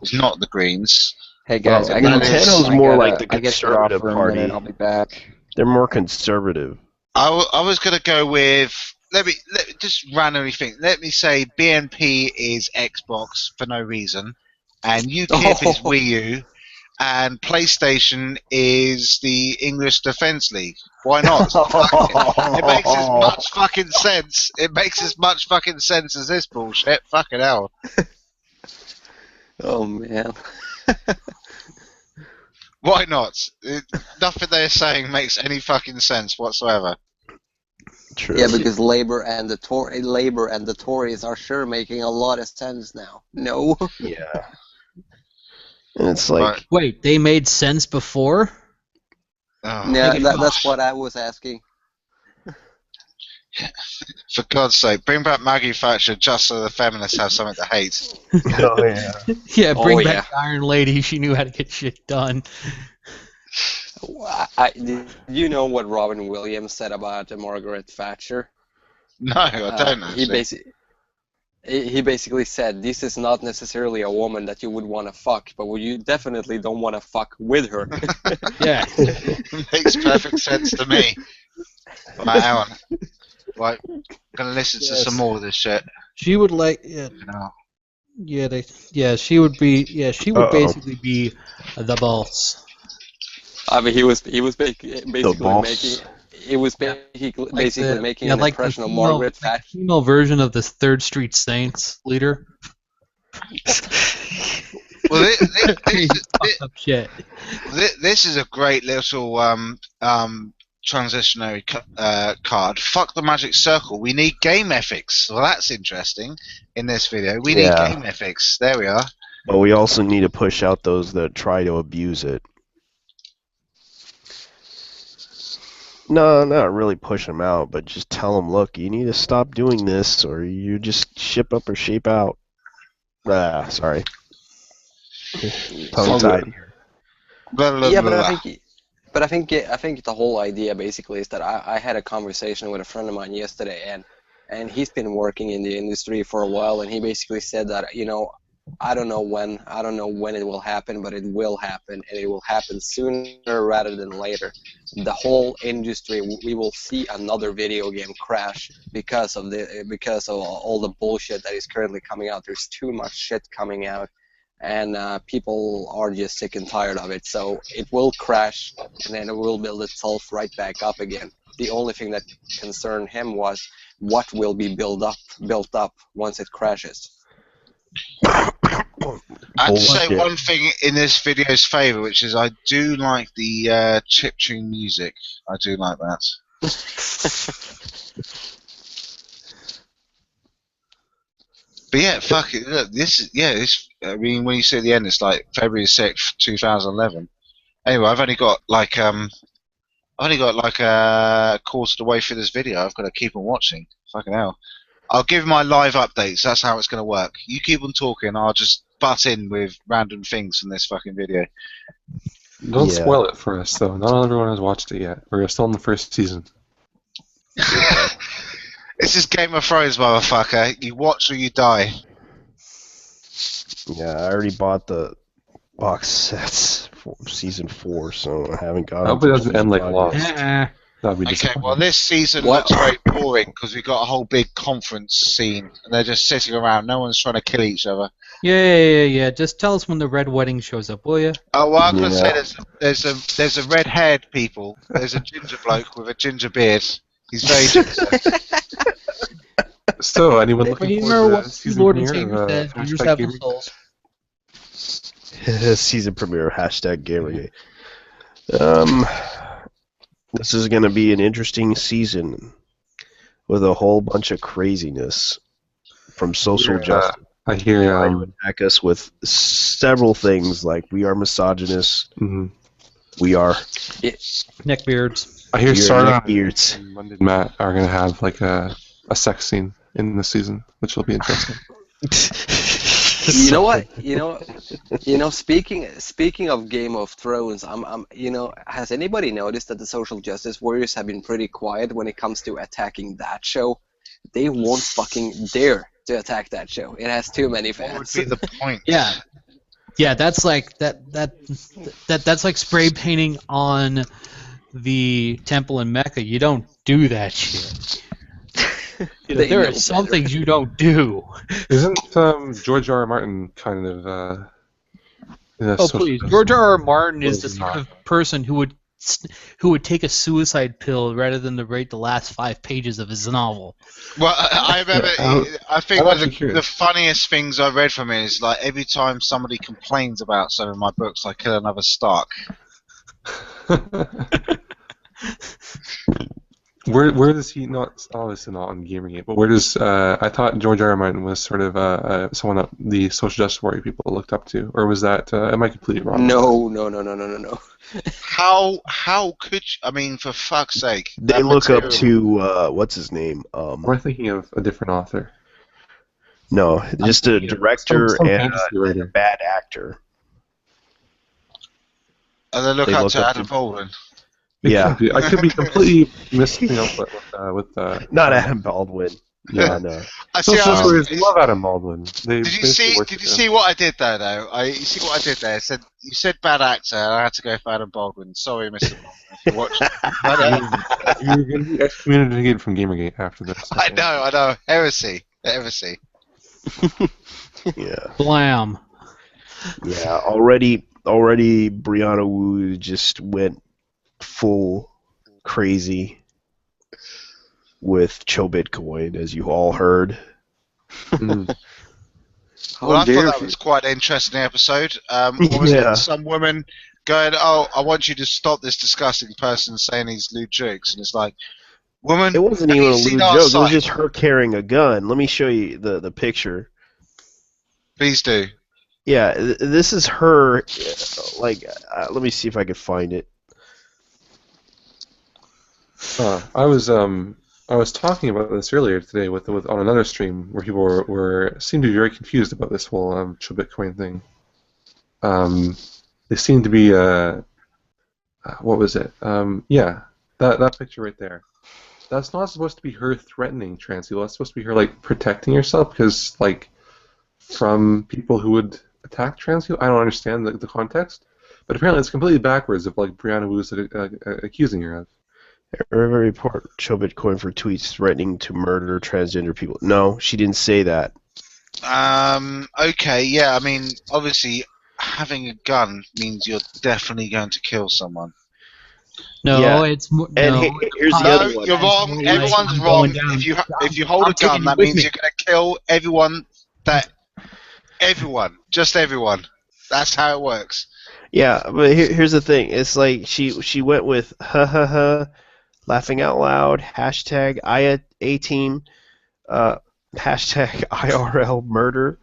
is not the Greens. Hey guys, Well, I gotta Nintendo's I more gotta like the I gotta get off conservative for a minute. party. I'll be back. They're more conservative. I was going to go with. Let me just randomly think. Let me say BNP is Xbox for no reason, and UKIP is Wii U, and PlayStation is the English Defence League. Why not? It makes as much fucking sense. It makes as much fucking sense as this bullshit. Fucking hell. Oh man. Why not? Nothing they're saying makes any fucking sense whatsoever. True. Yeah, because Labor and the Tories are sure making a lot of sense now. No. Yeah. And it's like, Right. Wait, they made sense before? Oh, Yeah, Like, that's what I was asking. for God's sake, bring back Maggie Thatcher just so the feminists have something to hate. oh yeah. Yeah, bring Oh, back the Iron Lady. She knew how to get shit done. Did you know what Robin Williams said about Margaret Thatcher? No, I don't actually. He basically said, this is not necessarily a woman that you would want to fuck, but you definitely don't want to fuck with her. Yeah. Makes perfect sense to me. Right, hang on. Right, I'm gonna listen to Yes. some more of this shit. She would like she would basically be the boss. I mean, he was basically boss. making an impression of Margaret like Thatcher. the female version of the Third Street Saints leader. Well, Fucked up shit. this is a great little transitionary card. Fuck the magic circle. We need game ethics. Well, that's interesting. In this video, we need game ethics. There we are. But we also need to push out those that try to abuse it. No, not really push them out, but just tell them, look, you need to stop doing this, or you just ship up or shape out. Sorry. Tongue-tied here. Yeah, but I think the whole idea basically is that I had a conversation with a friend of mine yesterday, and he's been working in the industry for a while, and he basically said that, I don't know when it will happen, but it will happen, and it will happen sooner rather than later. The whole industry, we will see another video game crash because of all the bullshit that is currently coming out. There's too much shit coming out, and people are just sick and tired of it. So it will crash, and then it will build itself right back up again. The only thing that concerned him was what will be built up once it crashes. I have to say one thing in this video's favour, which is I do like the chiptune music. I do like that. But yeah, fuck it. Look, this. I mean, when you see at the end, it's like February 6th, 2011. Anyway, I've only got like a quarter of the way through this video. I've got to keep on watching. Fucking hell. I'll give my live updates. That's how it's going to work. You keep on talking. I'll just butt in with random things from this fucking video. Don't Yeah. spoil it for us, though. Not everyone has watched it yet. We're still in the first season. This is Game of Thrones, motherfucker. You watch or you die. Yeah, I already bought the box sets for season 4, so I haven't got. I hope it doesn't end like Lost. Uh-uh. That'd be Okay, disappointing. well, this season looks very boring because we got a whole big conference scene and they're just sitting around. No one's trying to kill each other. Yeah. Just tell us when the Red Wedding shows up, will you? Oh, well, I'm gonna Yeah. say there's a red-haired people. There's a ginger bloke with a ginger beard. He's very ginger. So, anyone But looking you forward remember to what the season Lord and premiere Savior of said, "Yours Hashtag have Gaming? souls." Season premiere #Gamergate. This is going to be an interesting season with a whole bunch of craziness from social justice. I hear. Trying to attack us with several things like we are misogynists, Mhm. we are Neckbeards. I hear Your Sargon neckbeards. and Monday Matt are gonna have like a sex scene in the season, which will be interesting. You know what? Speaking of Game of Thrones, has anybody noticed that the social justice warriors have been pretty quiet when it comes to attacking that show? They won't fucking dare to attack that show. It has too many What would fans. be the point? Yeah, that's like that's like spray painting on the temple in Mecca. You don't do that shit. They There know are some better. things you don't do. Isn't George R. R. Martin kind of in a Oh social please, justice- George R. R. Martin is Well, the he's sort not. of person who would take a suicide pill rather than to write the last 5 pages of his novel. Well, I remember. I think I'm one of actually curious. the funniest things I read from it is like every time somebody complains about some of my books, I kill another Stark. Where does he not? Obviously not on Gamergate, but where does I thought George R. R. Martin was sort of someone that the social justice warrior people looked up to, or was that am I completely wrong? No. How could you, I mean, for fuck's sake? They that look up material- to what's his name? Or am I thinking of a different author? No, just a thinking of director some and fantasy a writer. bad actor. And they look They up look to up Adam to- Baldwin. Yeah, I could be completely missing up with not Adam Baldwin. Yeah. No. I see. Social I warriors was, love Adam Baldwin. They did you basically see? worship Did you him. see what I did there, though? You see what I did there? I said you said bad actor, and I had to go for Adam Baldwin. Sorry, Mr. Baldwin, if you're watching. You're going to be excommunicated from Gamergate after this. I know. Heresy. Yeah. Blam. Yeah. Already Brianna Wu just went full crazy with Cho Bitcoin, as you all heard. Mm. Well, I thought dare that you. was quite an interesting episode. What was Yeah. it? Some woman going, "Oh, I want you to stop this disgusting person saying these lewd jokes," and it's like, "Woman, It wasn't have even you a seen lewd our joke. It was site?" just her carrying a gun. Let me show you the picture. Please do. Yeah, this is her. Let me see if I can find it. I was talking about this earlier today with on another stream where people were seemed to be very confused about this whole Chill Bitcoin thing. They seem to be what was it? Yeah, that picture right there. That's not supposed to be her threatening trans people. That's supposed to be her like protecting herself because like from people who would attack trans people. I don't understand the context, but apparently it's completely backwards of like Brianna Wu's accusing her of. River report Cho Bitcoin for tweets threatening to murder transgender people. No, she didn't say that. Okay. Yeah. I mean, obviously, having a gun means you're definitely going to kill someone. No, Yeah. it's more. And No, here's the No, other one. you're wrong. Like, Everyone's I'm wrong. going down. If you hold I'm a gun, taking you that with means me. you're going to kill everyone. Everyone, just everyone. That's how it works. Yeah, but here's the thing. It's like she went with ha ha ha, laughing out loud, hashtag I A team. Hashtag IRL murder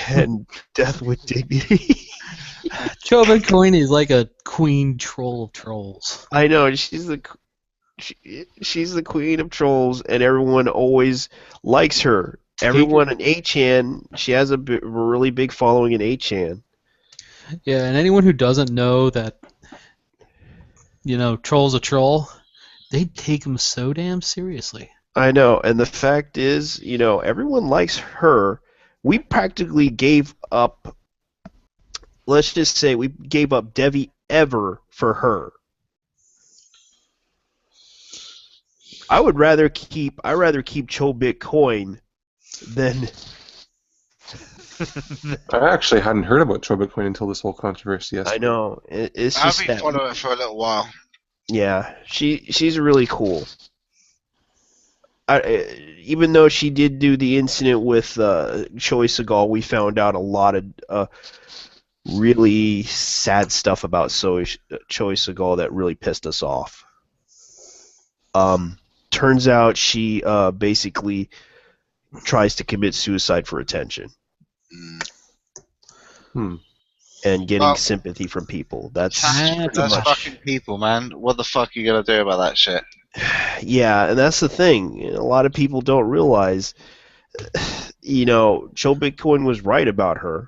and death with dignity. Chobin Coin is like a queen troll of trolls. I know she's the queen of trolls, and everyone always likes her. Everyone in 8chan, she has a really big following in 8chan. Yeah, and anyone who doesn't know that, troll's a troll, they take him so damn seriously. I know, and the fact is, everyone likes her. We practically gave up. Let's just say we gave up Devi Ever for her. I rather keep Chobit Coin than. I actually hadn't heard about Bitcoin until this whole controversy yesterday. I know. It's I've just been following her for a little while. Yeah, she's really cool. Even though she did do the incident with Choi Segal, we found out a lot of really sad stuff about Choi Segal that really pissed us off. Turns out she basically tries to commit suicide for attention. And getting sympathy from people. That's fucking people, man. What the fuck are you gonna do about that shit? Yeah, and that's the thing. A lot of people don't realize, Joe Bitcoin was right about her.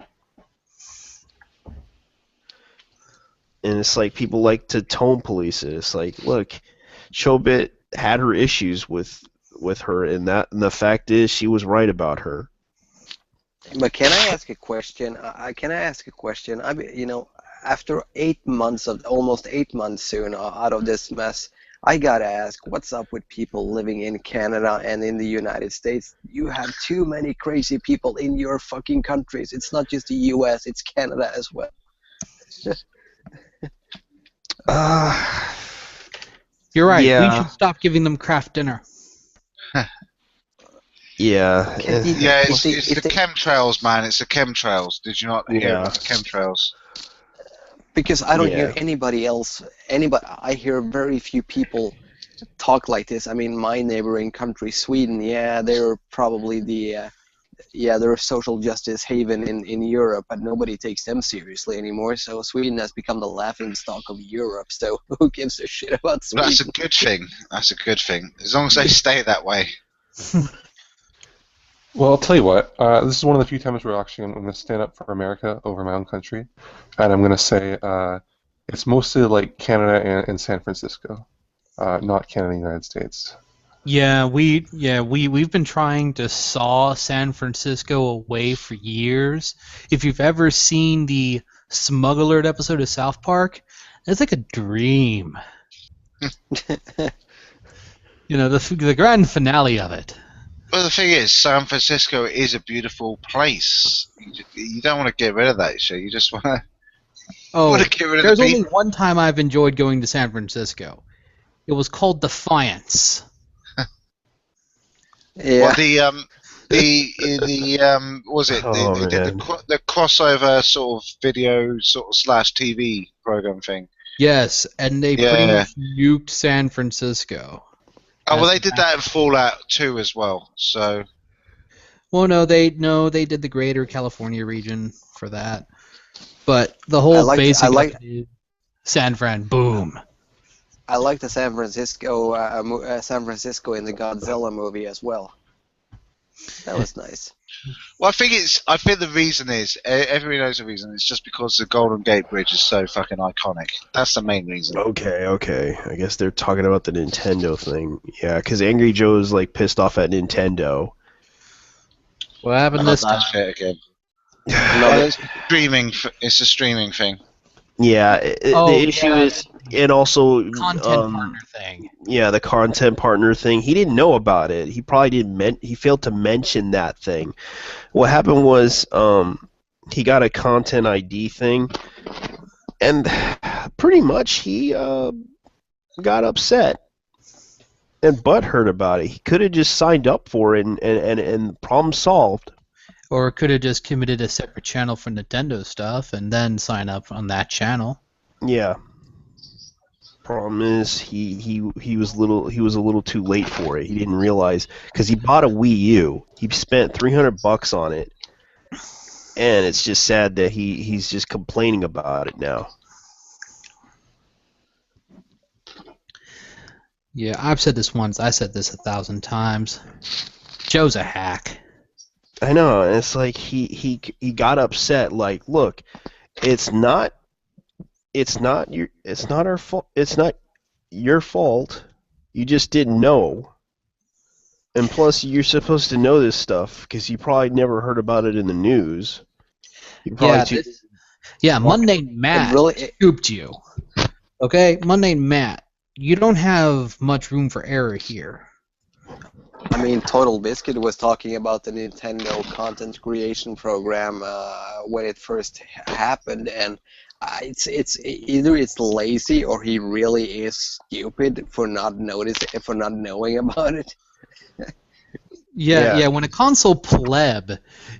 And it's like people like to tone police it. It's like, look, Chobit had her issues with her, and the fact is she was right about her. But can I ask a question? Can I ask a question? I mean, after 8 months almost 8 months soon out of this mess, I gotta ask, what's up with people living in Canada and in the United States? You have too many crazy people in your fucking countries. It's not just the U.S., it's Canada as well. You're right. Yeah. We should stop giving them craft dinner. Yeah. Yeah, it's the chemtrails, man. It's the chemtrails. Did you not hear about the chemtrails? Because I don't hear anybody else. I hear very few people talk like this. I mean, my neighboring country, Sweden, they're probably they're a social justice haven in Europe, but nobody takes them seriously anymore. So Sweden has become the laughingstock of Europe. So who gives a shit about Sweden? That's a good thing. That's a good thing. As long as they stay that way. Well, I'll tell you what. This is one of the few times where actually I'm going to stand up for America over my own country, and I'm going to say it's mostly like Canada and San Francisco, not Canada and the United States. Yeah, we've been trying to saw San Francisco away for years. If you've ever seen the Smuggler episode of South Park, it's like a dream. The grand finale of it. Well, the thing is, San Francisco is a beautiful place. You don't want to get rid of that shit. You just want to. Get rid of there's the only people. one time I've enjoyed going to San Francisco. It was called Defiance. Yeah. Well, was it they did the crossover sort of video / TV program thing? Yes, and they pretty much nuked San Francisco. Oh well, they did that in Fallout 2 as well. So. Well, no, they did the Greater California region for that, but the whole San Fran, boom. I like the San Francisco in the Godzilla movie as well. That was nice. Well, I think the reason is everybody knows the reason. It's just because the Golden Gate Bridge is so fucking iconic. That's the main reason. Okay. I guess they're talking about the Nintendo thing. Yeah, because Angry Joe's like pissed off at Nintendo. What happened this time? Shit again. No, it's a streaming thing. Yeah, the issue is, and also content partner thing. Yeah, the content partner thing. He didn't know about it. He probably didn't. He failed to mention that thing. What happened was, he got a content ID thing, and pretty much he got upset and butthurt about it. He could have just signed up for it and problem solved. Or could have just committed a separate channel for Nintendo stuff and then sign up on that channel. Yeah. problem is he was a little too late for it. He didn't realize because he bought a Wii U. He spent $300 on it, and it's just sad that he's just complaining about it now. Yeah, I've said this once. I said this 1,000 times. Joe's a hack. I know. And it's like he got upset. Like, look, it's not our fault. It's not your fault. You just didn't know. And plus, you're supposed to know this stuff because you probably never heard about it in the news. You probably Mundane Matt scooped you. Okay, Mundane Matt, you don't have much room for error here. I mean, Total Biscuit was talking about the Nintendo content creation program when it first happened, and it's either it's lazy or he really is stupid for not knowing about it. Yeah, when a console pleb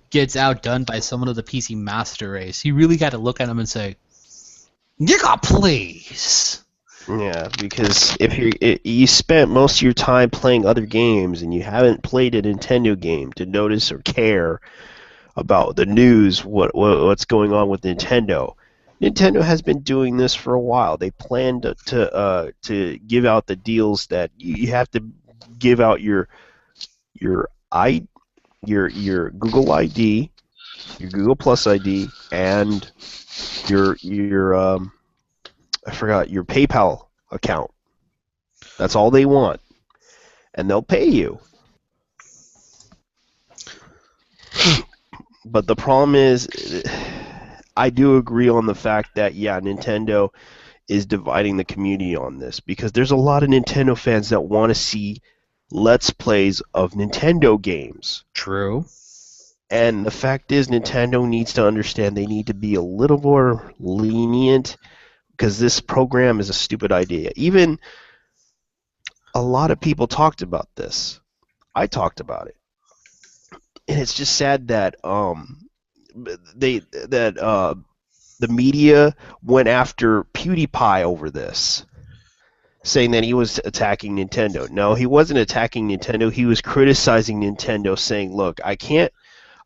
gets outdone by someone of the PC master race, you really got to look at him and say, "Nigga, please." Yeah, because if you spent most of your time playing other games and you haven't played a Nintendo game to notice or care about the news, what's going on with Nintendo. Nintendo has been doing this for a while. They plan to give out the deals that you have to give out your Google ID, your Google Plus ID, and your I forgot your PayPal account. That's all they want, and they'll pay you. But the problem is, I do agree on the fact that Nintendo is dividing the community on this because there's a lot of Nintendo fans that want to see Let's Plays of Nintendo games. True. And the fact is, Nintendo needs to understand they need to be a little more lenient because this program is a stupid idea. Even a lot of people talked about this. I talked about it. And it's just sad that the media went after PewDiePie over this, saying that he was attacking Nintendo. No, he wasn't attacking Nintendo. He was criticizing Nintendo, saying, "Look, I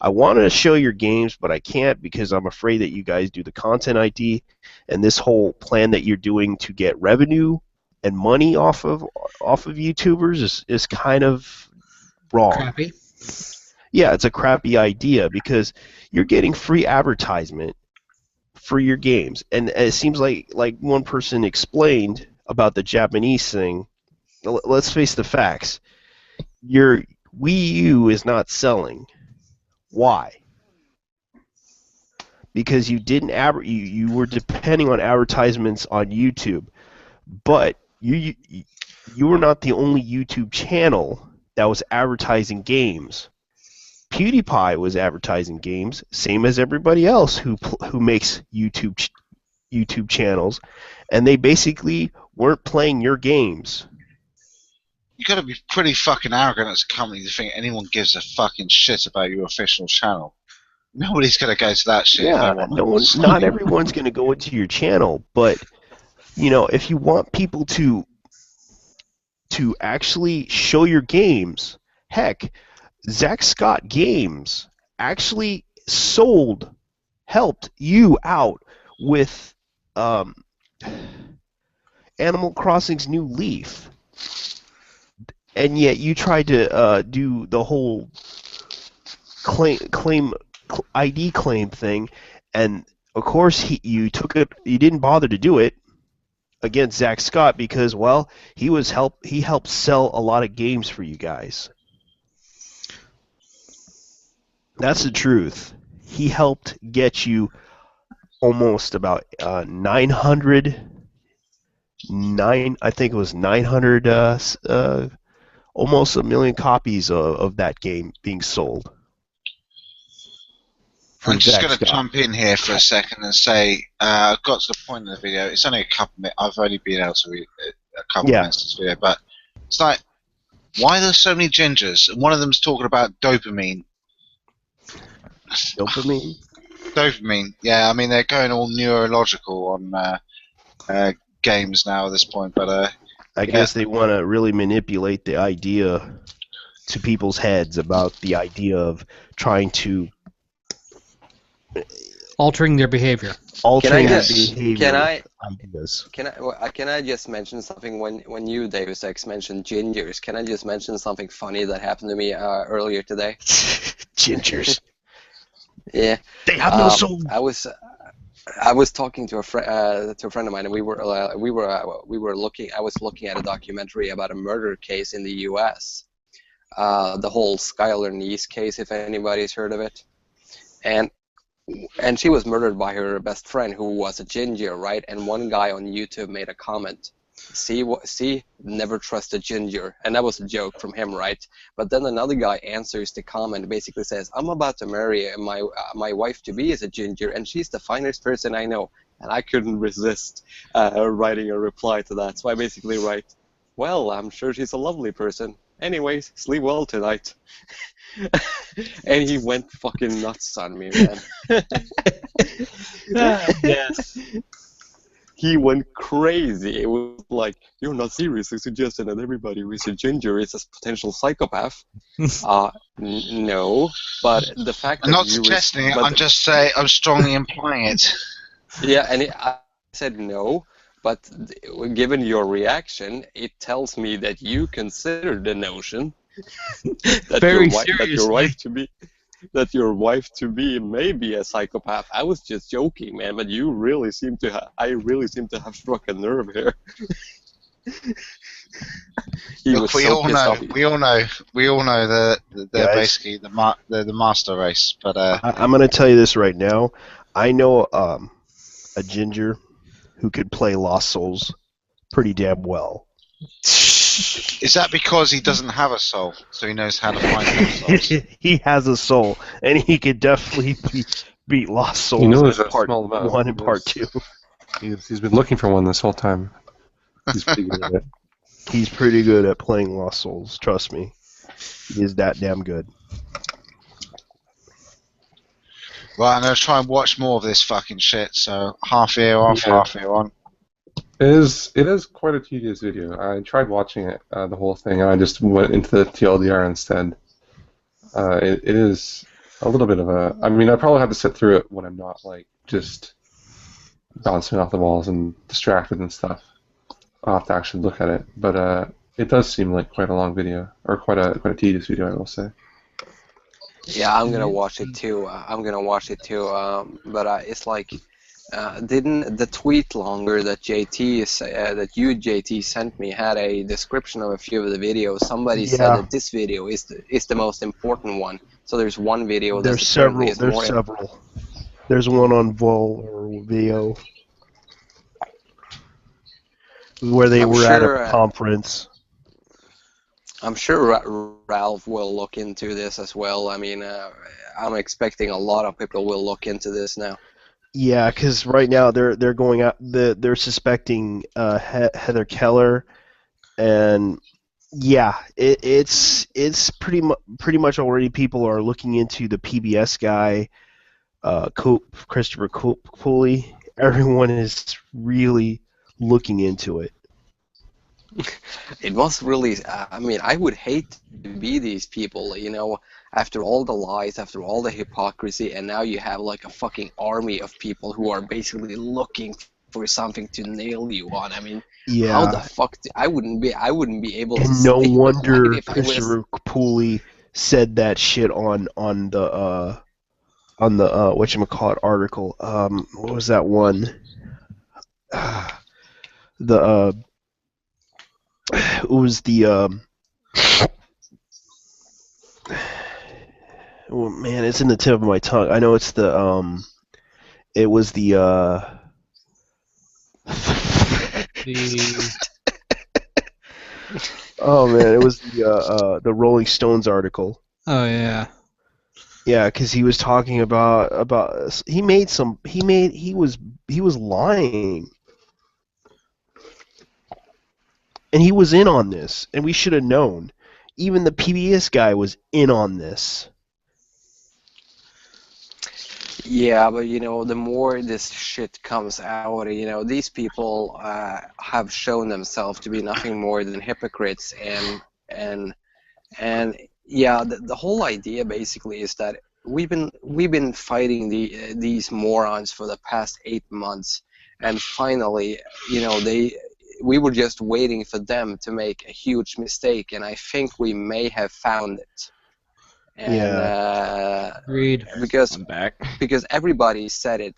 want to show your games, but I can't because I'm afraid that you guys do the content ID, and this whole plan that you're doing to get revenue and money off of YouTubers is kind of wrong." Crappy. Yeah, it's a crappy idea because you're getting free advertisement for your games, and it seems like one person explained about the Japanese thing. Let's face the facts. Your Wii U is not selling. Why? Because you didn't you were depending on advertisements on YouTube, but you were not the only YouTube channel that was advertising games. PewDiePie was advertising games, same as everybody else who makes YouTube channels, and they basically weren't playing your games. You got to be pretty fucking arrogant as a company to think anyone gives a fucking shit about your official channel. Nobody's gonna go to that shit. Yeah, not everyone's gonna go into your channel, but if you want people to actually show your games, heck, Zack Scott Games actually helped you out with Animal Crossing's New Leaf, and yet you tried to do the whole ID claim thing, and of course you didn't bother to do it against Zack Scott because, well, he helped sell a lot of games for you guys. That's the truth. He helped get you almost about 900, almost 1 million copies of that game being sold. I'm just going to jump in here for a second and say I've got to the point of the video. It's only a couple minutes. I've only been able to read a couple minutes of this video, but it's like, why are there so many gingers? And one of them's talking about dopamine. Dopamine? Dopamine, yeah. I mean, they're going all neurological on games now at this point. But I guess they want to really manipulate the idea to people's heads about the idea of trying to Altering their behavior. altering their just- behavior can I- with ideas. Can I just mention something when you, Deus Ex, mentioned gingers? Can I just mention something funny that happened to me earlier today? Gingers. Yeah. They have no soul. I was talking to a friend of mine, and we were looking. I was looking at a documentary about a murder case in the U.S. The whole Skylar Neese case, if anybody's heard of it, and she was murdered by her best friend, who was a ginger, right? And one guy on YouTube made a comment. See, never trust a ginger, and that was a joke from him, right? But then another guy answers the comment, basically says, "I'm about to marry my wife to be is a ginger, and she's the finest person I know." And I couldn't resist writing a reply to that, so I basically write, "Well, I'm sure she's a lovely person. Anyways, sleep well tonight." And he went fucking nuts on me, man. Yes. He went crazy. It was like, "You're not seriously suggesting that everybody who is a ginger is a potential psychopath." No, but the fact I'm that not you suggesting it. but- I'm just saying. I'm strongly implying it. Yeah, and I said no, but given your reaction, it tells me that you consider the notion that Very your wife to be may be a psychopath. I was just joking, man, but you really seem to I really seem to have struck a nerve here. Look, we all know that they're Guys. basically they're the master race. But I'm going to tell you this right now. I know a ginger who could play Lost Souls pretty damn well. is that because he doesn't have a soul, so he knows how to find those souls? He has a soul, and he could definitely beat Lost Souls He knows in a part small amount. 1 and part 2. He's been looking for one this whole time. He's pretty good at it. He's pretty good at playing Lost Souls, trust me. He is that damn good. Right, I'm gonna try and watch more of this fucking shit. So half ear off, Yeah. half ear on. It is quite a tedious video. I tried watching it, the whole thing, and I just went into the TLDR instead. It is a little bit of a... I mean, I probably have to sit through it when I'm not, like, just bouncing off the walls and distracted and stuff. I'll have to actually look at it. But it does seem like quite a long video, or quite a tedious video, I will say. Yeah, I'm gonna watch it too. But it's like, didn't the tweet longer that JT sent me had a description of a few of the videos? Somebody said Yeah. that this video is the most important one. So there's one video There's that's several. apparently There's is more. several. There's one on Vol or Video where they I'm were at sure, a conference. I'm sure Ralph will look into this as well. I mean, I'm expecting a lot of people will look into this now. Yeah, because right now they're going out. They're suspecting Heather Keller, and yeah, it's pretty much already people are looking into the PBS guy, Christopher Cooley. Everyone is really looking into it. It was really, I mean, I would hate to be these people, after all the lies, after all the hypocrisy, and now you have like a fucking army of people who are basically looking for something to nail you on. I mean, Yeah. how the fuck? I wouldn't be able to And no sleep at wonder night if I was. Christopher Cooley said that shit on the whatchamacallit article. What was that one? It was the oh man, it's in the tip of my tongue. I know it's the it was the The oh man, it was the Rolling Stones article. oh yeah. Yeah, because he was talking about he was lying, and he was in on this, and we should have known. Even the PBS guy was in on this. Yeah, but the more this shit comes out, these people have shown themselves to be nothing more than hypocrites, and and yeah, the whole idea basically is that we've been fighting these morons for the past 8 months, and finally, we were just waiting for them to make a huge mistake, and I think we may have found it. And Agreed. because I'm back. because everybody said it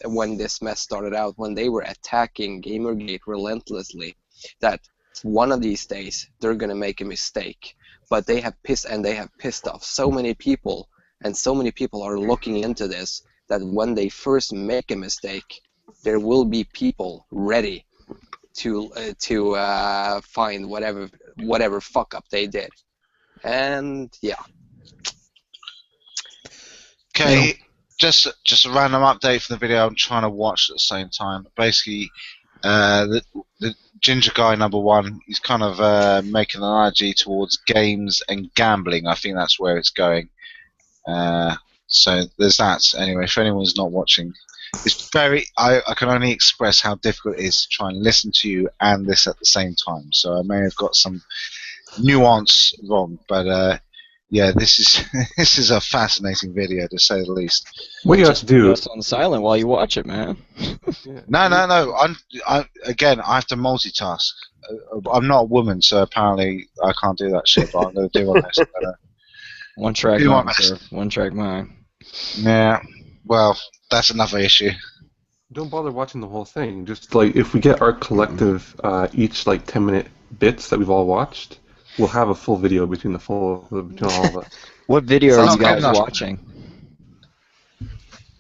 when this mess started out, when they were attacking Gamergate relentlessly, that one of these days they're gonna make a mistake. But they have pissed off so many people, and so many people are looking into this, that when they first make a mistake, there will be people ready to find whatever fuck up they did. And yeah. Okay, just a random update for the video I'm trying to watch at the same time. Basically, the ginger guy number one, he's kind of making an analogy towards games and gambling. I think that's where it's going. So there's that. Anyway, if anyone's not watching, it's very. I can only express how difficult it is to try and listen to you and this at the same time. So I may have got some nuance wrong, but yeah, this is this is a fascinating video to say the least. What you have to do? Just on silent while you watch it, man. No. Again, I have to multitask. I'm not a woman, so apparently I can't do that shit. But I'm gonna do my best. One track Do my mind, best. sir. One track mind. Yeah. Well, that's another issue. Don't bother watching the whole thing. Just like if we get our collective each like 10-minute bits that we've all watched, we'll have a full video between all of us. What video are Sounds you guys good enough. watching?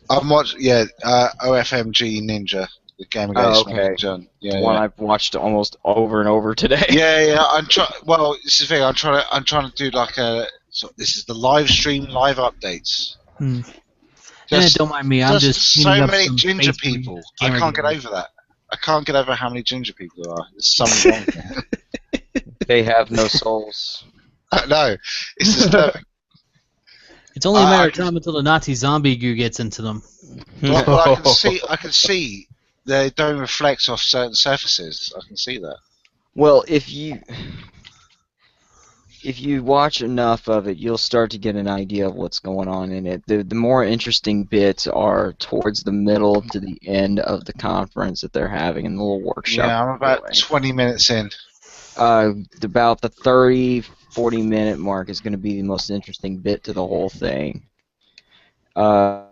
I'm watching. Yeah, OFMG Ninja, the game against Ninja. Yeah, One I've watched almost over and over today. Yeah. I'm trying. Well, this is the thing. I'm trying to do like a. So this is the live stream, live updates. Don't mind me. I'm just so cleaning up many some ginger space for people. I Gamergate. can't get over that. I can't get over how many ginger people there are. There's something wrong there. They have no souls. No, it's disturbing. It's only a matter of time until the Nazi zombie goo gets into them. Well, I can see they don't reflect off certain surfaces. I can see that. Well, if you watch enough of it, you'll start to get an idea of what's going on in it. The more interesting bits are towards the middle to the end of the conference that they're having in the little workshop. Yeah, I'm about 20 minutes in. About the 30-40 minute mark is going to be the most interesting bit to the whole thing. They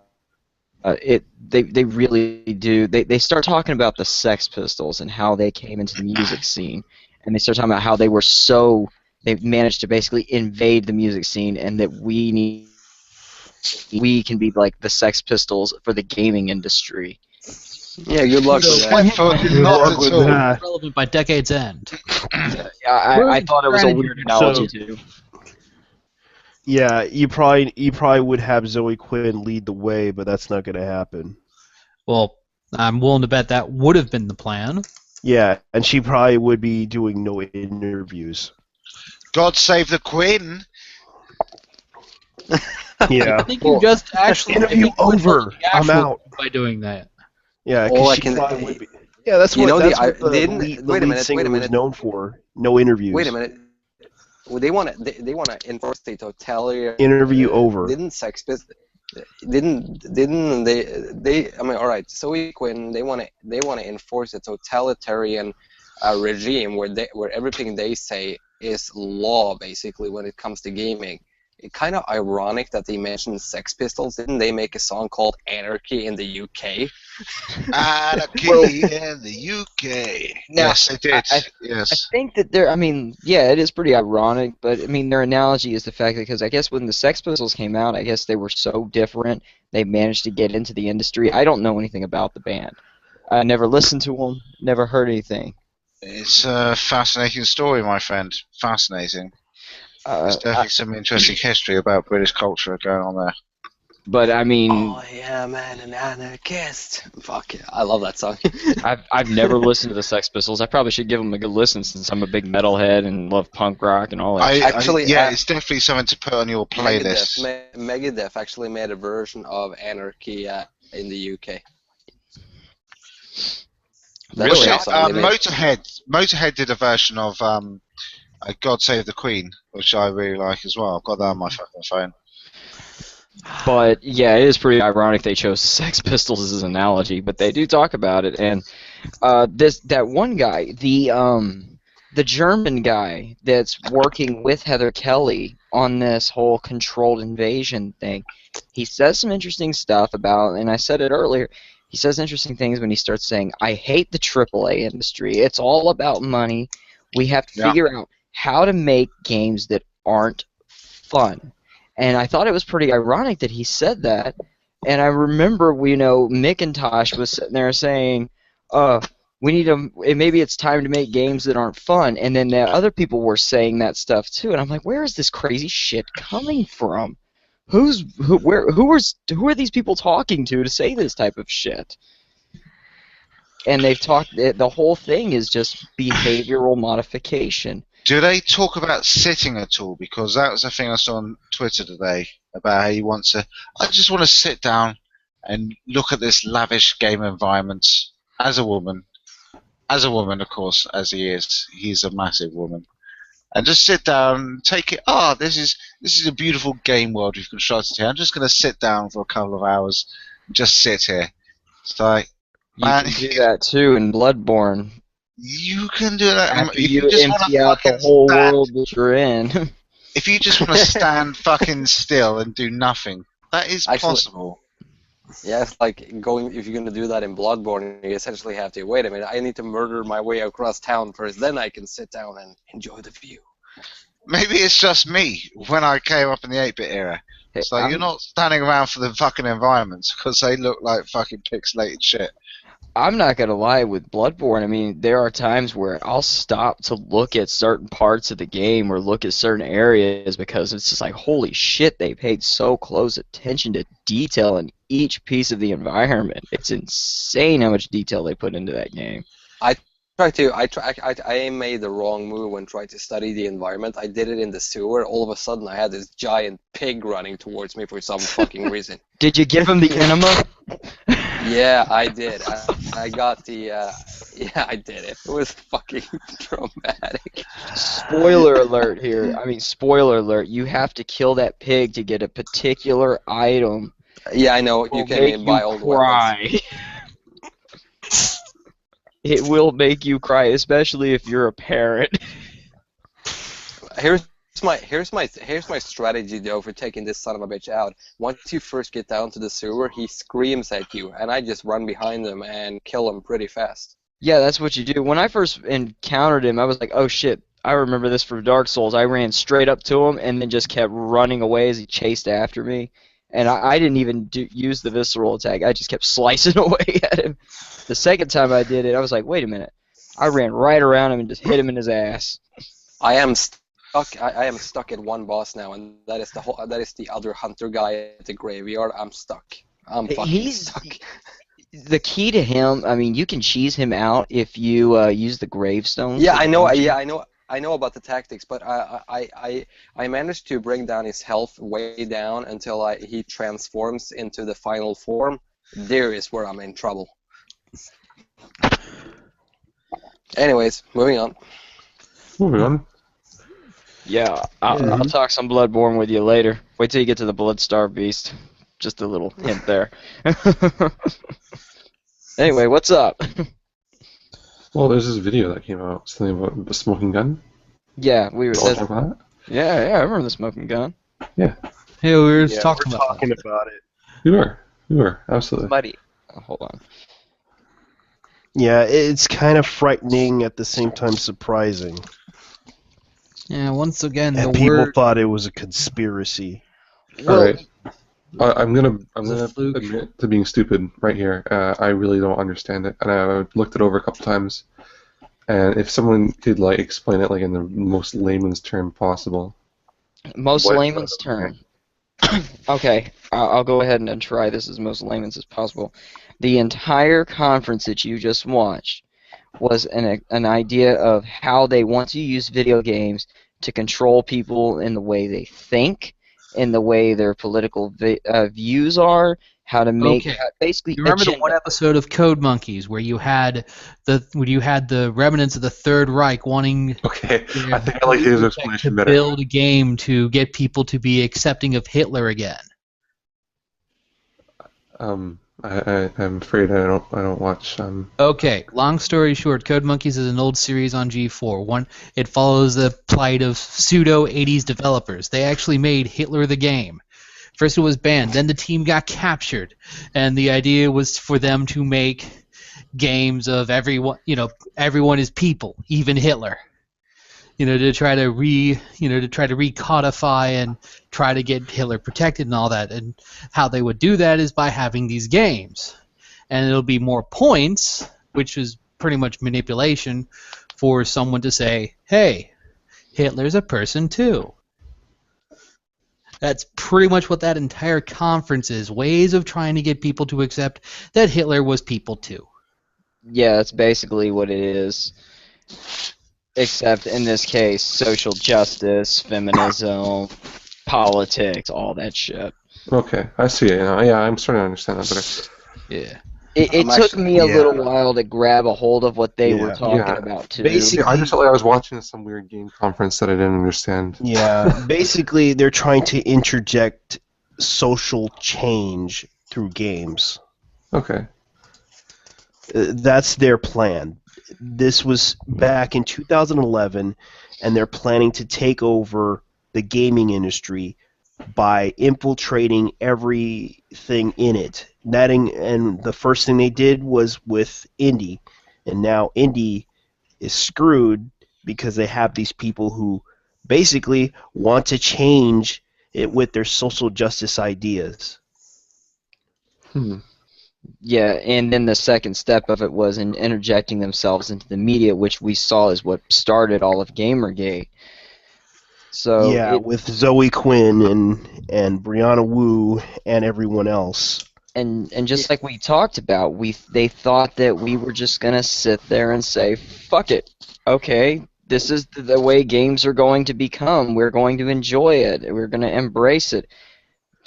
really do. They start talking about the Sex Pistols and how they came into the music scene, and they start talking about how they've managed to basically invade the music scene, and that we can be like the Sex Pistols for the gaming industry. Yeah, good luck with that. Not at all. Relevant by decade's end. I thought it was a weird analogy too. Yeah, you probably would have Zoe Quinn lead the way, but that's not going to happen. Well, I'm willing to bet that would have been the plan. Yeah, and she probably would be doing no interviews. God save the Queen. Yeah. I think you just actually Interview over. I'm out. by doing that. Yeah, All I because she can- probably would be. Yeah, that's You what, know, that's the- what the didn't- lead, wait a minute, singer wait a was minute. known for. No interviews. Wait a minute. Well, they want to enforce the totalitarian. Interview over. Didn't Sex Pistols? Didn't they? I mean, all right. Zoe Quinn. They want to enforce a totalitarian regime where everything they say is law, basically, when it comes to gaming. It's kind of ironic that they mentioned Sex Pistols. Didn't they make a song called "Anarchy" in the UK? Anarchy in the UK. Now, Yes, they did. I Yes. think that it is pretty ironic, but I mean, their analogy is the fact that, because I guess when the Sex Pistols came out, I guess they were so different, they managed to get into the industry. I don't know anything about the band. I never listened to them, never heard anything. It's a fascinating story, my friend. Fascinating. There's definitely some interesting history about British culture going on there. But I mean, Oh yeah, man, an anarchist. Fuck yeah, I love that song. I've never listened to the Sex Pistols. I probably should give them a good listen since I'm a big metalhead and love punk rock and all that. Actually, yeah, it's definitely something to put on your playlist. Megadeth actually made a version of Anarchy in the UK. Really? Motorhead did a version of God Save the Queen, which I really like as well. I've got that on my fucking phone. But yeah, it is pretty ironic they chose the Sex Pistols as an analogy, but they do talk about it. And that one guy, the German guy that's working with Heather Kelly on this whole controlled invasion thing, he says some interesting stuff about, and I said it earlier, he says interesting things when he starts saying, I hate the AAA industry. It's all about money. We have to figure out how to make games that aren't fun. And I thought it was pretty ironic that he said that. And I remember, McIntosh was sitting there saying, we need to, maybe it's time to make games that aren't fun. And then the other people were saying that stuff too. And I'm like, where is this crazy shit coming from? Who are these people talking to say this type of shit? And they've talked, the whole thing is just behavioral modification. Do they talk about sitting at all? Because that was a thing I saw on Twitter today about how he wants to. I just want to sit down and look at this lavish game environment as a woman, of course, as he is. He's a massive woman, and just sit down, take it. This is a beautiful game world we've constructed here. I'm just going to sit down for a couple of hours, and just sit here. It's like, man, you can do that too in Bloodborne. You can do that. After you empty out the whole world that you're in. If you just want to stand fucking still and do nothing, that is possible. Yeah, it's like if you're going to do that in Bloodborne, you essentially have to, wait a minute, I need to murder my way across town first, then I can sit down and enjoy the view. Maybe it's just me when I came up in the 8-bit era. It's like, you're not standing around for the fucking environments because they look like fucking pixelated shit. I'm not going to lie, with Bloodborne, I mean, there are times where I'll stop to look at certain parts of the game or look at certain areas because it's just like, holy shit, they paid so close attention to detail in each piece of the environment. It's insane how much detail they put into that game. I made the wrong move when trying to study the environment. I did it in the sewer. All of a sudden, I had this giant pig running towards me for some fucking reason. Did you give him the enema? Yeah, I did. I got the. Yeah, I did it. It was fucking traumatic. Spoiler alert here. I mean, spoiler alert. You have to kill that pig to get a particular item. Yeah, I know. You can even buy old weapons. It will make you cry, especially if you're a parent. Here's my strategy though for taking this son of a bitch out. Once you first get down to the sewer, he screams at you, and I just run behind him and kill him pretty fast. Yeah, that's what you do. When I first encountered him, I was like, oh shit, I remember this from Dark Souls. I ran straight up to him and then just kept running away as he chased after me. And I didn't even use the visceral attack. I just kept slicing away at him. The second time I did it, I was like, wait a minute. I ran right around him and just hit him in his ass. I am stuck. I am stuck at one boss now, and that is the other hunter guy at the graveyard. I'm stuck. I'm fucking stuck. The key to him, I mean, you can cheese him out if you use the gravestones. Yeah, I know. Yeah, I know about the tactics, but I managed to bring down his health way down until he transforms into the final form. There is where I'm in trouble. Anyways, moving on. Yeah, I'll talk some Bloodborne with you later. Wait till you get to the Bloodstar Beast. Just a little hint there. Anyway, what's up? Well, there's this video that came out, something about the smoking gun. Yeah, we were. Talking about that? Yeah, I remember the smoking gun. Yeah. Hey, we were talking about it. We were, absolutely. Buddy, hold on. Yeah, it's kind of frightening at the same time surprising. Yeah, once again, And people thought it was a conspiracy. All right. I'm gonna admit to being stupid right here. I really don't understand it, and I looked it over a couple times. And if someone could explain it in the most layman's term possible. Most layman's term. Okay, I'll go ahead and try this as most layman's as possible. The entire conference that you just watched was an idea of how they want to use video games to control people in the way they think, in the way their political views are, how to make Okay. basically You remember the one agenda. episode of Code Monkeys where you had the remnants of the Third Reich wanting Okay, their I think I like his to explanation better. build a game to get people to be accepting of Hitler again? I'm afraid I don't watch. Okay, long story short, Code Monkeys is an old series on G4. It follows the plight of pseudo 80s developers. They actually made Hitler the game. First it was banned, then the team got captured, and the idea was for them to make games of everyone is people, even Hitler. To try to recodify and try to get Hitler protected and all that. And how they would do that is by having these games. And it'll be more points, which is pretty much manipulation, for someone to say, hey, Hitler's a person too. That's pretty much what that entire conference is. Ways of trying to get people to accept that Hitler was people too. Yeah, that's basically what it is. Except in this case, social justice, feminism, politics, all that shit. Okay, I see it now. Yeah, I'm starting to understand that better. Yeah. It I'm took actually, me a Yeah. little while to grab a hold of what they were Yeah. talking Yeah. about too. Basically- See, I just felt like I was watching some weird game conference that I didn't understand. Yeah, basically they're trying to interject social change through games. Okay. That's their plan. This was back in 2011, and they're planning to take over the gaming industry by infiltrating everything in it. And the first thing they did was with indie, and now indie is screwed because they have these people who basically want to change it with their social justice ideas. Yeah, and then the second step of it was in interjecting themselves into the media, which we saw is what started all of Gamergate. So Yeah, with Zoe Quinn and Brianna Wu and everyone else. and just like we talked about, they thought that we were just gonna sit there and say, "Fuck it, okay, this is the way games are going to become. We're going to enjoy it. We're gonna embrace it."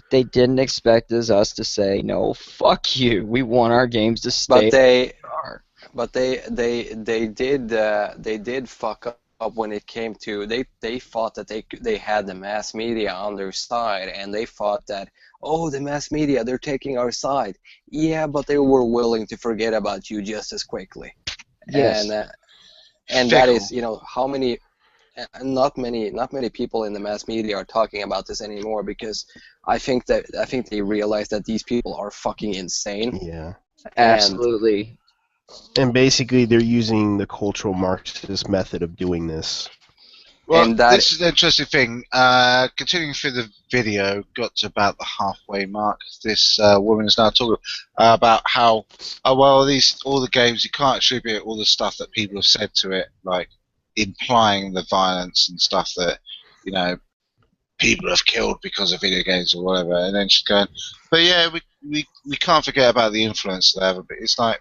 They didn't expect us to say, "No, fuck you. We want our games to stay." but they did fuck up when it came to they thought that they had the mass media on their side, and they thought that, oh, the mass media, they're taking our side. Yeah, but they were willing to forget about you just as quickly. Yes. And that is, how many not many people in the mass media are talking about this anymore, because I think they realize that these people are fucking insane. Yeah. Absolutely. And basically they're using the cultural Marxist method of doing this. Well, And that- this is an interesting thing. Continuing through the video, got to about the halfway mark. This woman is now talking about how, all the games, you can't attribute all the stuff that people have said to it, like implying the violence and stuff that, people have killed because of video games or whatever. And then she's going, but yeah, we can't forget about the influence they have. But it's like,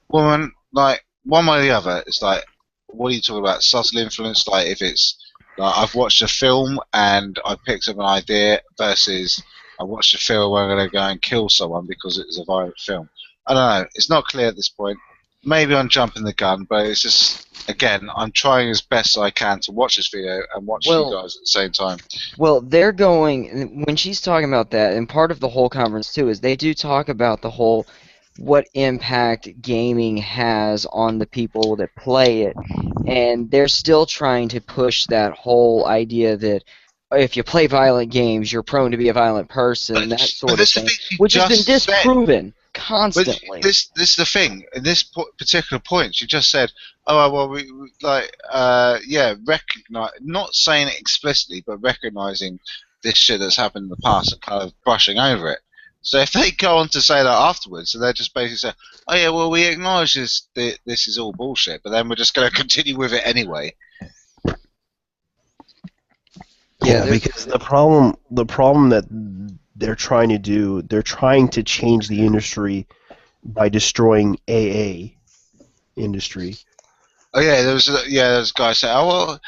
woman, like, one way or the other, it's like, what are you talking about? Subtle influence? Like, if it's like I've watched a film and I picked up an idea versus I watched a film where I'm going to go and kill someone because it was a violent film. I don't know. It's not clear at this point. Maybe I'm jumping the gun, but it's just, again, I'm trying as best I can to watch this video and watch you guys at the same time. Well, they're going, when she's talking about that, and part of the whole conference too, is they do talk about the whole what impact gaming has on the people that play it. And they're still trying to push that whole idea that if you play violent games, you're prone to be a violent person, that sort of thing, which has been disproven constantly. But this is the thing. In this particular point, she just said, "Oh well, we recognize, not saying it explicitly, but recognizing this shit that's happened in the past and kind of brushing over it." So if they go on to say that afterwards, so they're just basically saying, "Oh yeah, well we acknowledge this is all bullshit, but then we're just going to continue with it anyway." Yeah, because the problem that they're trying to do, they're trying to change the industry by destroying AA industry. Oh yeah, there was a guy saying, "Oh well,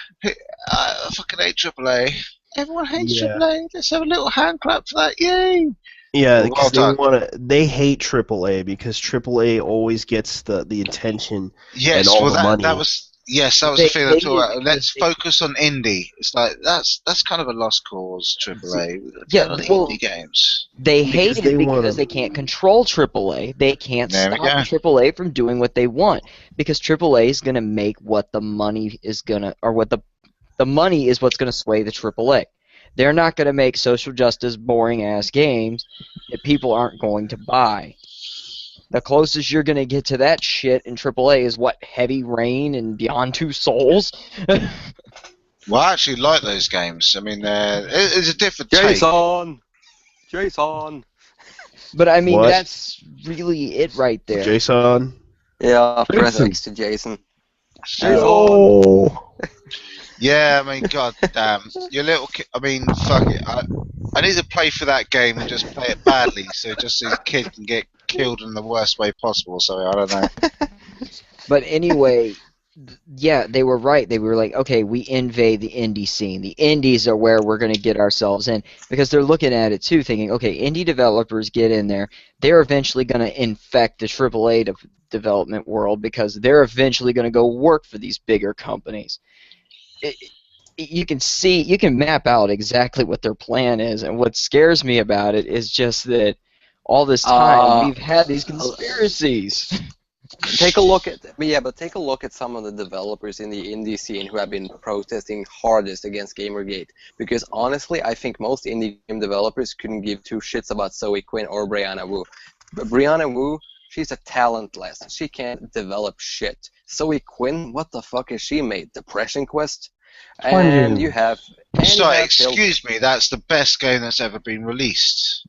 I fucking hate AAA. Everyone hates Yeah. AAA. Let's have a little hand clap for that. Yay!" Yeah, Well because done. they hate AAA because AAA always gets the attention and Yes, all well the money. that was the They thing I hate talked it about. because Let's focus on indie. It's like that's kind of a lost cause. AAA. yeah, Get on the well, indie games. they hate Because they it want because to. they can't control AAA. They can't There we stop go. AAA from doing what they want because AAA is going to make what the money is going to, or what the money is what's going to sway the AAA. They're not going to make social justice, boring ass games that people aren't going to buy. The closest you're going to get to that shit in AAA is what, Heavy Rain and Beyond Two Souls? Well, I actually like those games. I mean, it's a different take. Jason. But I mean, What? that's really it right there. Jason? Yeah, press Jason. X to Jason. Oh. Yeah, I mean, god damn, your little kid. I mean, fuck it. I need to play for that game and just play it badly, so just so the kid can get killed in the worst way possible. So I don't know. But anyway, yeah, they were right. They were like, okay, we invade the indie scene. The indies are where we're going to get ourselves in because they're looking at it too, thinking, okay, indie developers get in there. They're eventually going to infect the AAA development world because they're eventually going to go work for these bigger companies. You can see, you can map out exactly what their plan is, and what scares me about it is just that all this time we've had these conspiracies. Take a look at take a look at some of the developers in the indie scene who have been protesting hardest against Gamergate. Because honestly, I think most indie game developers couldn't give two shits about Zoe Quinn or Brianna Wu. But Brianna Wu, she's a talentless. She can't develop shit. Zoe Quinn, what the fuck has she made? Depression Quest, and you have. Sorry, Phil. excuse me. That's the best game that's ever been released.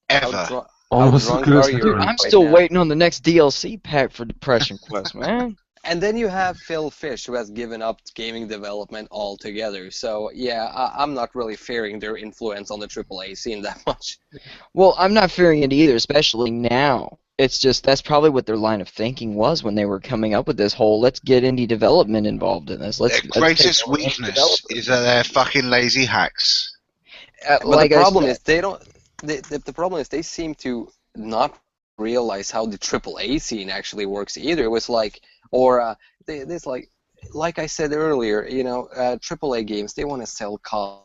Ever. Almost How as drunk good as are you? Hitman. I'm Right still now? waiting on the next DLC pack for Depression Quest, man. And then you have Phil Fish, who has given up gaming development altogether. So yeah, I'm not really fearing their influence on the AAA scene that much. Well, I'm not fearing it either, especially now. It's just that's probably what their line of thinking was when they were coming up with this whole let's get indie development involved in this. Their Let's greatest take more indie weakness developers. is that they're fucking lazy hacks. But Like the I problem said, is they don't. The problem is they seem to not realize how the AAA scene actually works either. It was like, or there's like I said earlier, you know, AAA games, they want to sell cars.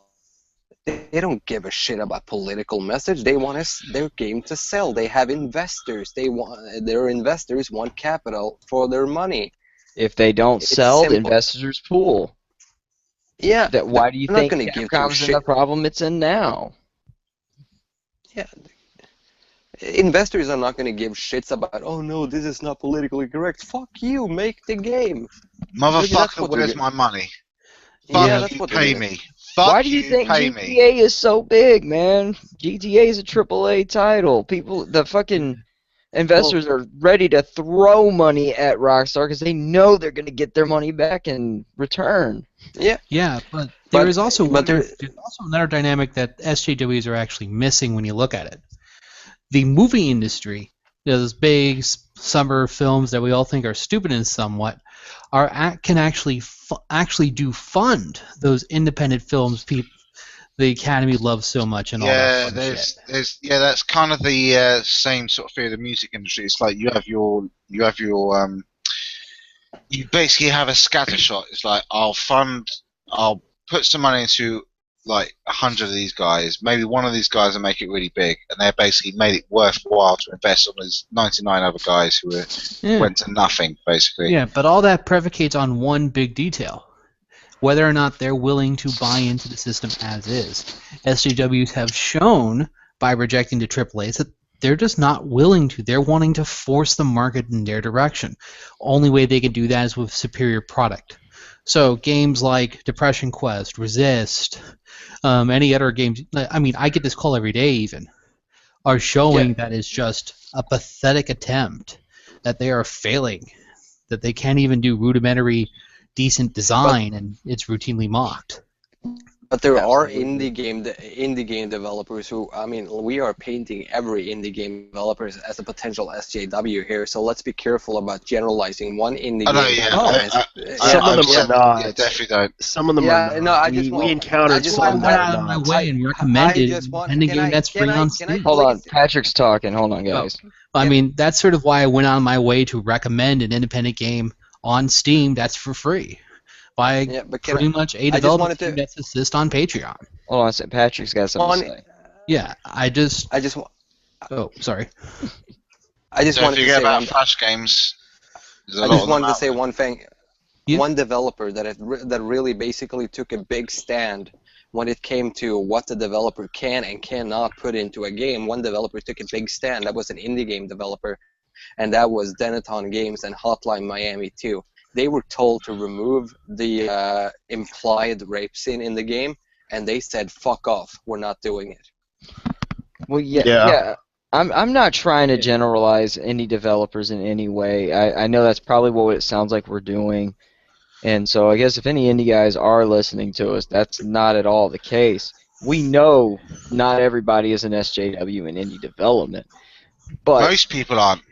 They don't give a shit about political message. They want their game to sell. They have investors. Their investors want capital for their money. if they don't It's sell, the simple. investors pool. Yeah. Why do you They're not think gonna give two Capcom's in the shit. problem it's in now? Yeah. Investors are not going to give shits about, oh no, this is not politically correct. Fuck you, make the game. Maybe that's Motherfucker, what they're where's gonna. my money? Yeah, Fuck that's you, what they're pay gonna. me. Why Fuck do you you, think pay me. GTA is so big, man? GTA is a AAA title. People, the fucking investors are ready to throw money at Rockstar because they know they're going to get their money back in return. Yeah. Yeah, but But- there is also but there- there's also another dynamic that SJWs are actually missing when you look at it. The movie industry, those big summer films that we all think are stupid and somewhat, can actually fund those independent films the Academy loves so much and all that fun shit. That's kind of the same sort of fear of the music industry. It's like you basically have a scattershot. It's like I'll put some money into like 100 of these guys. Maybe one of these guys will make it really big, and they basically made it worthwhile to invest on these 99 other guys who went to nothing, basically. Yeah, but all that predicates on one big detail. Whether or not they're willing to buy into the system as is. SJWs have shown by rejecting the AAAs that they're just not willing to. They're wanting to force the market in their direction. Only way they can do that is with superior product. So games like Depression Quest, Resist, any other games, I mean, I get this call every day even, are showing that it's just a pathetic attempt, that they are failing, that they can't even do rudimentary decent design, and it's routinely mocked. But there are Absolutely. indie game developers who, I mean, we are painting every indie game developer as a potential SJW here. So let's be careful about generalizing one indie I know, game yeah. developer Oh, as, some of yeah, I've them are yeah, said, yeah, not. definitely don't. Some of them are yeah. No, not. I just We want, encountered That's why I some went that are out of my not. way and I recommended just an want, independent game that's free on can I Steam. Hold on, please, Patrick's talking. Hold on, Oh, guys. I can, mean, that's sort of why I went out of my way to recommend an independent game on Steam that's for free by yeah, but pretty much a I just developer wanted team to, that's assist on Patreon. Hold on a second. Patrick's got something to one, say. Yeah, I just, oh, sorry. I just Don't wanted to forget say about one, Flash games. There's a I lot just of them wanted to out say there. one thing. Yeah. One developer that really basically took a big stand when it came to what the developer can and cannot put into a game. One developer took a big stand. That was an indie game developer, and that was Denaton Games and Hotline Miami 2. They were told to remove the implied rape scene in the game, and they said, "Fuck off, we're not doing it." Well, yeah, Yeah. yeah. I'm not trying to Yeah. generalize any developers in any way. I know that's probably what it sounds like we're doing. And so I guess if any indie guys are listening to us, that's not at all the case. We know not everybody is an SJW in indie development, but Most people aren't.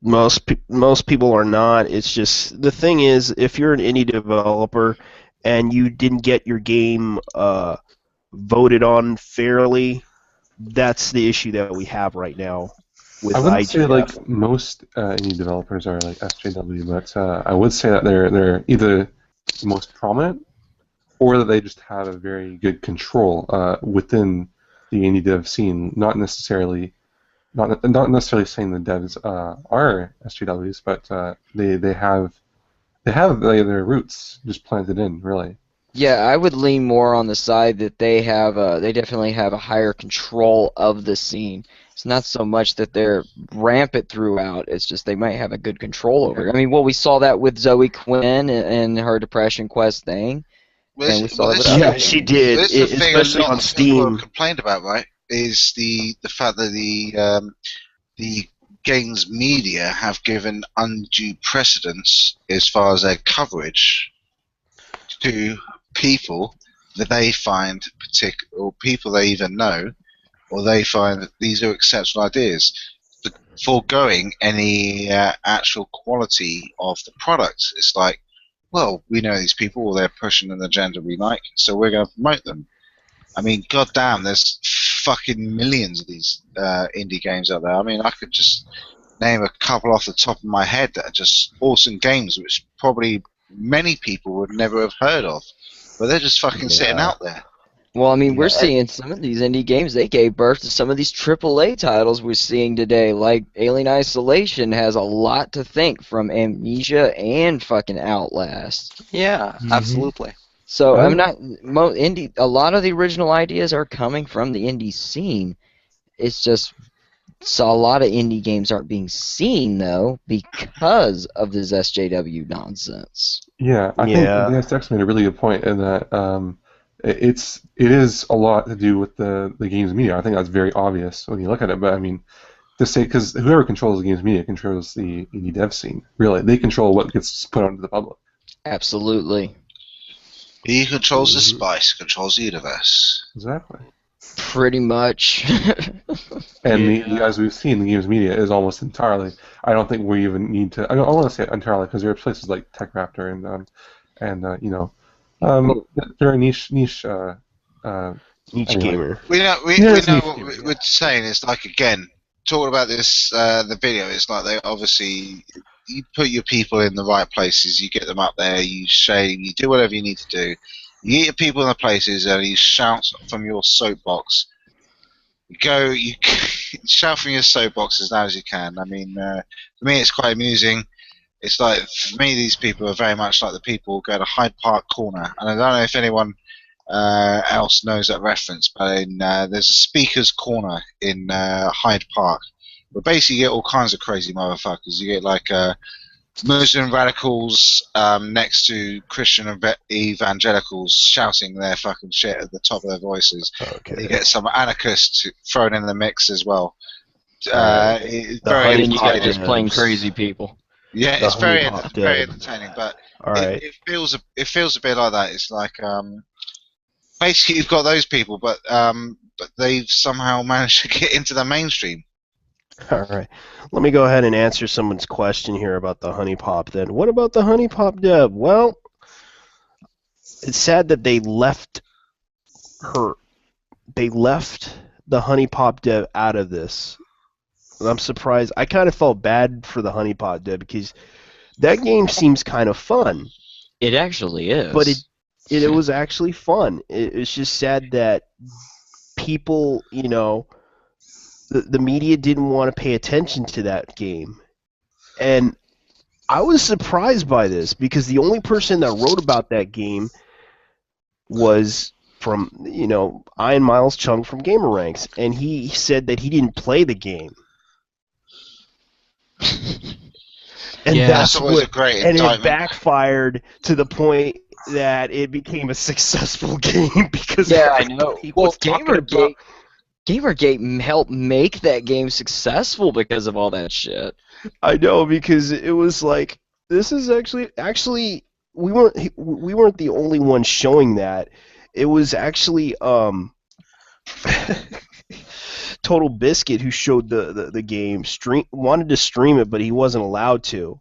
Most people are not. It's just the thing is, if you're an indie developer and you didn't get your game voted on fairly, that's the issue that we have right now I with wouldn't say IGF. like most indie developers are like SJW, but I would say that they're either the most prominent or that they just have a very good control within the indie dev scene. Not necessarily saying the devs are SJWs, but they have like, their roots just planted in really. yeah, I would lean more on the side that they definitely have a higher control of the scene. It's not so much that they're rampant throughout. It's just they might have a good control over it. I mean, well, we saw that with Zoe Quinn and her Depression Quest thing, and we saw that with This, other Yeah, she games. did, this is the thing a especially lot on of people have Steam. complained about, right? Is the fact that the games media have given undue precedence as far as their coverage to people that they find or people they even know, or they find that these are exceptional ideas, foregoing any actual quality of the product. It's like, well, we know these people, or they're pushing an agenda we like, so we're going to promote them. I mean, goddamn, there's fucking millions of these indie games out there. I mean, I could just name a couple off the top of my head that are just awesome games, which probably many people would never have heard of, but they're just fucking sitting Yeah, out there. Well, I mean, we're yeah, seeing some of these indie games. They gave birth to some of these AAA titles we're seeing today. Like Alien Isolation has a lot to thank from Amnesia and fucking Outlast. Yeah, Mhm. absolutely. So I'm I, not indie. A lot of the original ideas are coming from the indie scene. It's just so a lot of indie games aren't being seen though because of this SJW nonsense. yeah, I think yeah. Deus Ex made a really good point in that it is a lot to do with the games media. I think that's very obvious when you look at it. But I mean, to say because whoever controls the games media controls the indie dev scene. Really, they control what gets put out to the public. Absolutely. He who controls the Mhm. spice, controls the universe. Exactly. Pretty much. And Yeah. as we've seen, the games media is almost entirely. I don't think we even need to. I don't want to say entirely because there are places like Tech Raptor and Well, very niche. Niche Anyway, gamer. yeah, We it's know niche what gaming. we're saying. It's like, again, talking about this the video. It's like they obviously, you put your people in the right places. You get them up there. You shame. You do whatever you need to do. You get your people in the places, and you shout from your soapbox. You shout from your soapbox as loud as you can. I mean, for me, it's quite amusing. It's like, for me, these people are very much like the people who go to Hyde Park Corner, and I don't know if anyone else knows that reference, but there's a speaker's corner in Hyde Park. But basically, you get all kinds of crazy motherfuckers. You get like Muslim radicals next to Christian evangelicals shouting their fucking shit at the top of their voices. Okay. You get some anarchists thrown in the mix as well. Alright. It's The very and then you got honeypot entertaining. just plain devs. crazy people. Yeah, The it's honeypot very dev. entertaining, but Alright. it feels a bit like that. It's like basically you've got those people, but they've somehow managed to get into the mainstream. All right. Let me go ahead and answer someone's question here about the Honey Pop then. What about the Honey Pop dev? Well, it's sad that they left the Honey Pop dev out of this. And I'm surprised. I kind of felt bad for the Honey Pop dev because that game seems kind of fun. It actually is. But it was actually fun. It's just sad that people, the media didn't want to pay attention to that game. And I was surprised by this because the only person that wrote about that game was from, Ian Miles Chung from GamerRanks, and he said that he didn't play the game. And Yeah. That's always a great and it indictment. backfired to the point that it became a successful game because Yeah, I know. everybody Well, was talking about. Gamergate helped make that game successful because of all that shit. I know, because it was like, this is actually we weren't the only ones showing that. It was actually Total Biscuit who showed the game, wanted to stream it, but he wasn't allowed to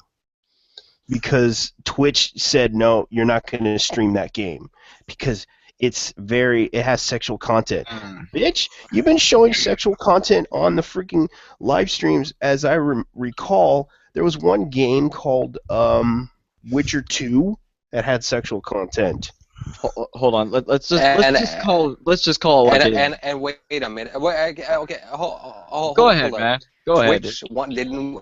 because Twitch said no, you're not going to stream that game because it has sexual content. Bitch, you've been showing sexual content on the freaking live streams. As I recall, there was one game called Witcher 2 that had sexual content. Hold on. Let's just call it like it is. And wait a minute. Okay. Go ahead, man. Go ahead. Twitch didn't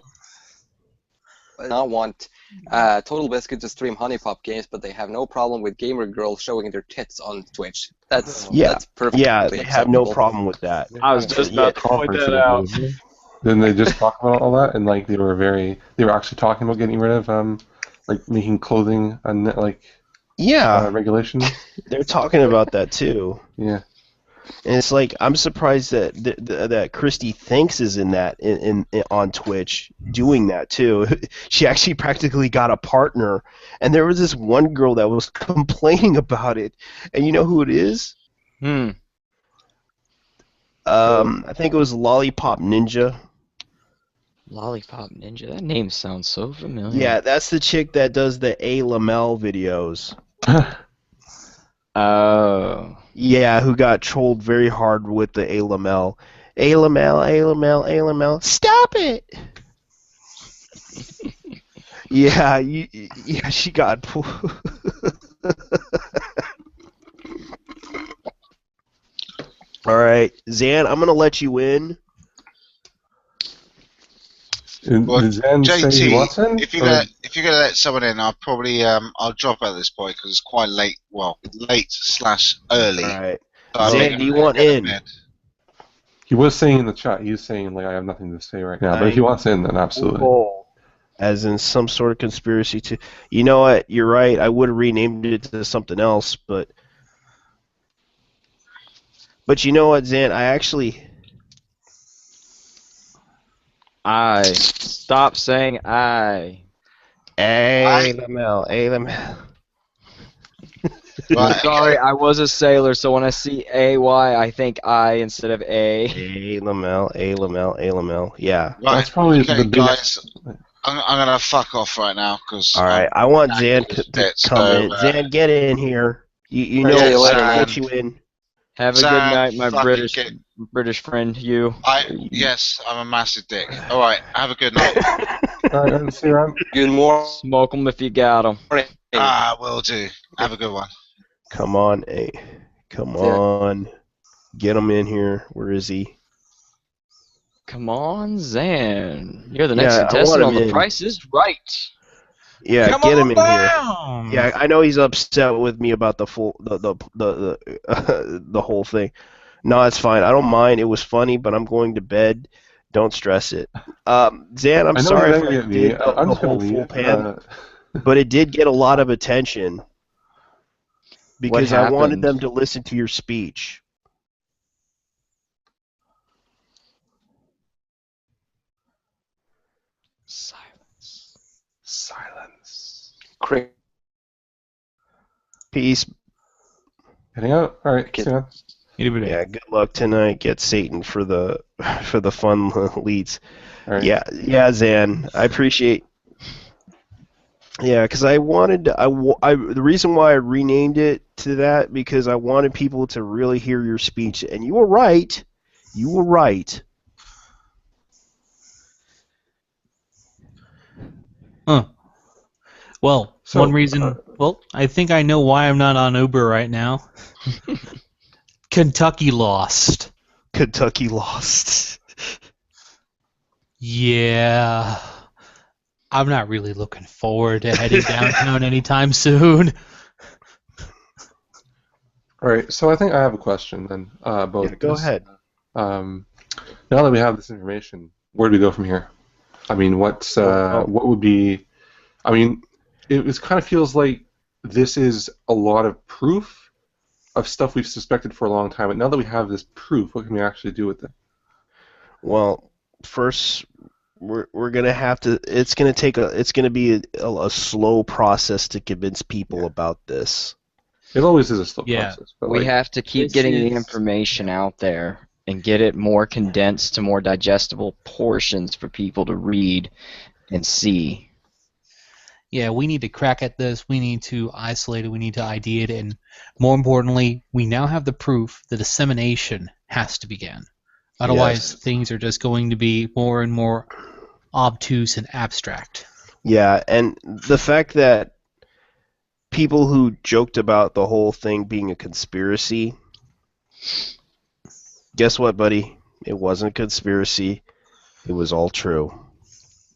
not want Total Biscuit to stream Honey Pop games, but they have no problem with gamer girls showing their tits on Twitch. That's perfectly they have no acceptable. problem with that. I was just about to point that out. Didn't they just talk about all that? And like they were actually talking about getting rid of like making clothing and regulations. They're talking about that too. Yeah. And it's like, I'm surprised that Christy Thanks is in that on Twitch doing that too. She actually practically got a partner, and there was this one girl that was complaining about it, and you know who it is? I think it was Lollipop Ninja. Lollipop Ninja. That name sounds so familiar. Yeah, that's the chick that does the A. Lamel videos. Oh. Yeah, who got trolled very hard with the A. Lamel. A. Lamel, A. Lamel, A. Lamel. Stop it! Yeah, she got. All right, Zan, I'm gonna let you in. Well, Did Zen say he wants in? if you're gonna let someone in, I'll probably I'll drop at this point because it's quite late. Well, late/early. All right, So Zan, do you want in? He was saying in the chat, he was saying, like, I have nothing to say right now. But if he wants in, then absolutely. As in some sort of conspiracy to... You know what? You're right. I would have renamed it to something else, but... But you know what, Zan? I actually... Stop saying I. A. Lamel. A. Lamel. Right, Sorry, I was a sailor, so when I see AY, I think I instead of A. A. Lamel. A. Lamel. A. Lamel. Yeah. Right, That's probably okay, the biggest... guys. I'm gonna fuck off right now because. All right. I want Zan to come in. Zan, get in here. You know Yeah, I'll Zan. let you in. Have a Zan, good night, my fucking British friend. You. Yes, I'm a massive dick. All right, have a good night. All right, see you around. Good morning. Smoke 'em if you got 'em. Will do. Have a good one. Come on, A. Come on. Get him in here. Where is he? Come on, Zan. You're the next Yeah, I contestant want on him The in. Price is Right. Yeah, Come get on him in here. down. Yeah, I know he's upset with me about the the whole thing. No, it's fine. I don't mind. It was funny, but I'm going to bed. Don't stress it. Zan, I'm I know sorry you're if I angry at me. did I'm the just gonna whole full leave. pan, but it did get a lot of attention because I wanted happened? them to listen to your speech. Silence. Crick. Peace. Heading out. All right. Okay. See you, man. Yeah, good luck tonight. Get Satan for the for the fun leads. All right. Yeah, Zan. I appreciate. Yeah, because I wanted the reason why I renamed it to that because I wanted people to really hear your speech, and you were right. You were right. Huh. Well, So, one reason. Well, I think I know why I'm not on Uber right now. Kentucky lost. Kentucky lost. Yeah. I'm not really looking forward to heading downtown anytime soon. all right. So I think I have a question then. About Yeah, go this. ahead. Now that we have this information, where do we go from here? I mean, what would be? I mean, it kind of feels like this is a lot of proof of stuff we've suspected for a long time. But now that we have this proof, what can we actually do with it? Well, first we're gonna have to. It's gonna be a slow process to convince people about this. It always is a slow Yeah. process. But We like, have to keep This getting the is- information out there and get it more condensed to more digestible portions for people to read and see. Yeah, we need to crack at this. We need to isolate it. We need to ID it. And more importantly, we now have the proof. The dissemination has to begin. Otherwise, Yes. things are just going to be more and more obtuse and abstract. Yeah, and the fact that people who joked about the whole thing being a conspiracy, guess what, buddy? It wasn't a conspiracy. It was all true.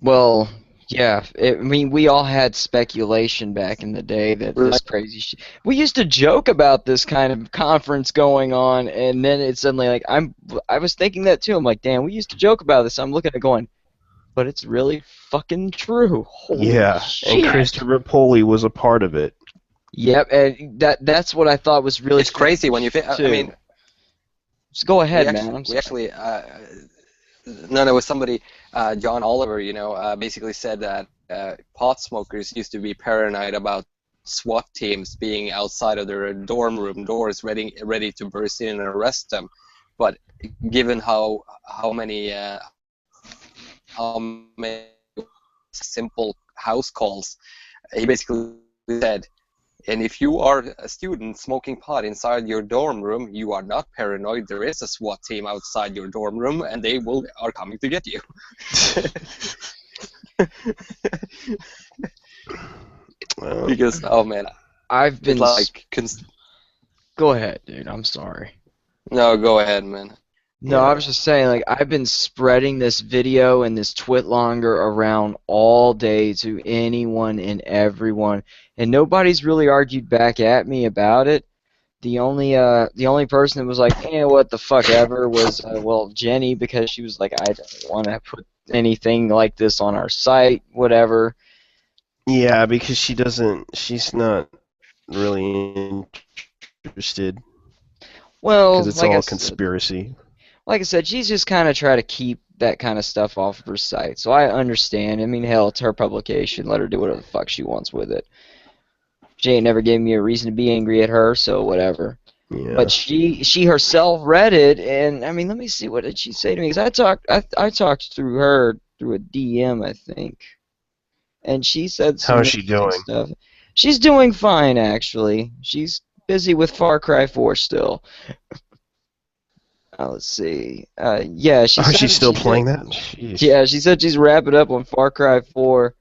Well, yeah, I mean, we all had speculation back in the day that this Right. crazy shit. We used to joke about this kind of conference going on, and then it's suddenly like I was thinking that too. I'm like, damn, we used to joke about this. I'm looking at it going, but it's really fucking true. Holy Yeah, and shit. Christopher Poli was a part of it. Yep, and that's what I thought was really It's crazy when you think. I too. mean, Just go ahead, we man. actually, I'm we sorry. actually no, there was somebody, John Oliver, basically said that pot smokers used to be paranoid about SWAT teams being outside of their dorm room doors, ready to burst in and arrest them. But given how many simple house calls, he basically said, and if you are a student smoking pot inside your dorm room, you are not paranoid. There is a SWAT team outside your dorm room, and they are coming to get you. Because oh man, I've been it's like go ahead, dude. I'm sorry. no, go ahead, man. No, I was just saying, like, I've been spreading this video and this twitlonger around all day to anyone and everyone, and nobody's really argued back at me about it. The only person that was like, what the fuck ever was, well, Jenny, because she was like, I don't want to put anything like this on our site, whatever. Yeah, because she's not really interested Well, because it's like I all said, conspiracy. she's just kind of trying to keep that kind of stuff off of her site. So I understand. I mean, hell, it's her publication. Let her do whatever the fuck she wants with it. She ain't never gave me a reason to be angry at her, so whatever. Yeah. But she herself read it, and I mean, let me see, what did she say to me? Because I talked through her through a DM, I think, and she said some How is she interesting doing? stuff. She's doing fine, actually. She's busy with Far Cry 4 still. Let's see. Yeah, she said She's still she's playing that? Jeez. Yeah, she said she's wrapping up on Far Cry 4.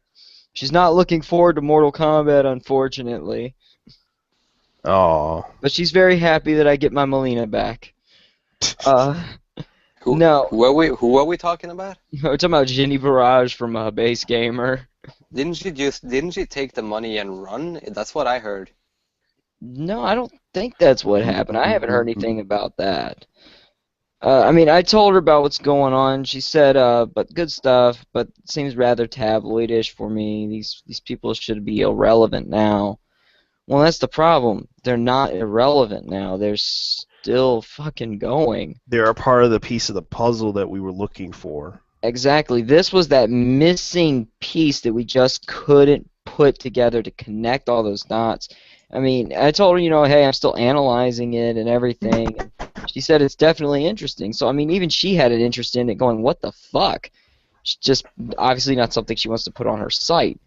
She's not looking forward to Mortal Kombat, unfortunately. Oh. But she's very happy that I get my Melina back. Who, No. Who are we talking about? We're talking about Jenny Barrage from Base Gamer. Didn't she take the money and run? That's what I heard. No, I don't think that's what happened. I haven't heard anything about that. I mean, I told her about what's going on. She said, but good stuff, but it seems rather tabloidish for me. These people should be irrelevant now. Well, that's the problem. They're not irrelevant now. They're still fucking going. They're a part of the piece of the puzzle that we were looking for. Exactly. This was that missing piece that we just couldn't put together to connect all those dots. I mean, I told her, hey, I'm still analyzing it and everything. And she said it's definitely interesting. So, I mean, even she had an interest in it going, what the fuck? It's just obviously not something she wants to put on her site.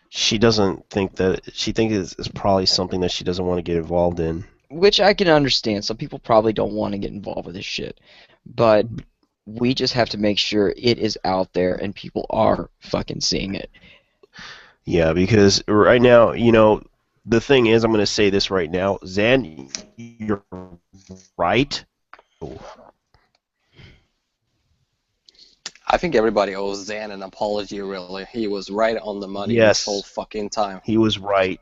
She doesn't think that. She thinks it's probably something that she doesn't want to get involved in. Which I can understand. Some people probably don't want to get involved with this shit. But we just have to make sure it is out there and people are fucking seeing it. Yeah, because right now, the thing is, I'm going to say this right now. Zan, you're right. I think everybody owes Zan an apology, really. He was right on the money Yes. this whole fucking time. He was right.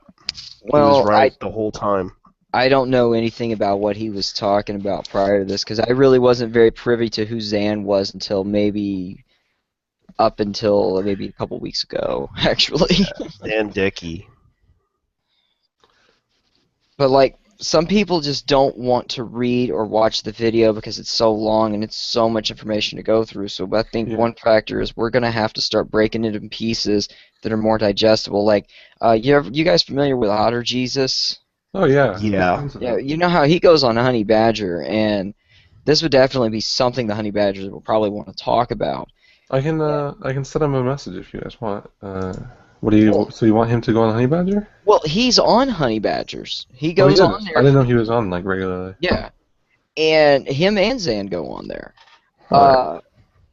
Well, he was right the whole time. I don't know anything about what he was talking about prior to this because I really wasn't very privy to who Zan was until maybe a couple weeks ago, actually. Zan Dickey. But, like, some people just don't want to read or watch the video because it's so long and it's so much information to go through. So I think one factor is we're going to have to start breaking it in pieces that are more digestible. Like, you guys familiar with Otter Jesus? Oh, yeah. Yeah, you know how he goes on Honey Badger, and this would definitely be something the Honey Badgers will probably want to talk about. I can send him a message if you guys want. So you want him to go on Honey Badger? Well, he's on Honey Badgers. He goes on there. I didn't know he was on, like, regularly. Yeah. And him and Zan go on there. Right.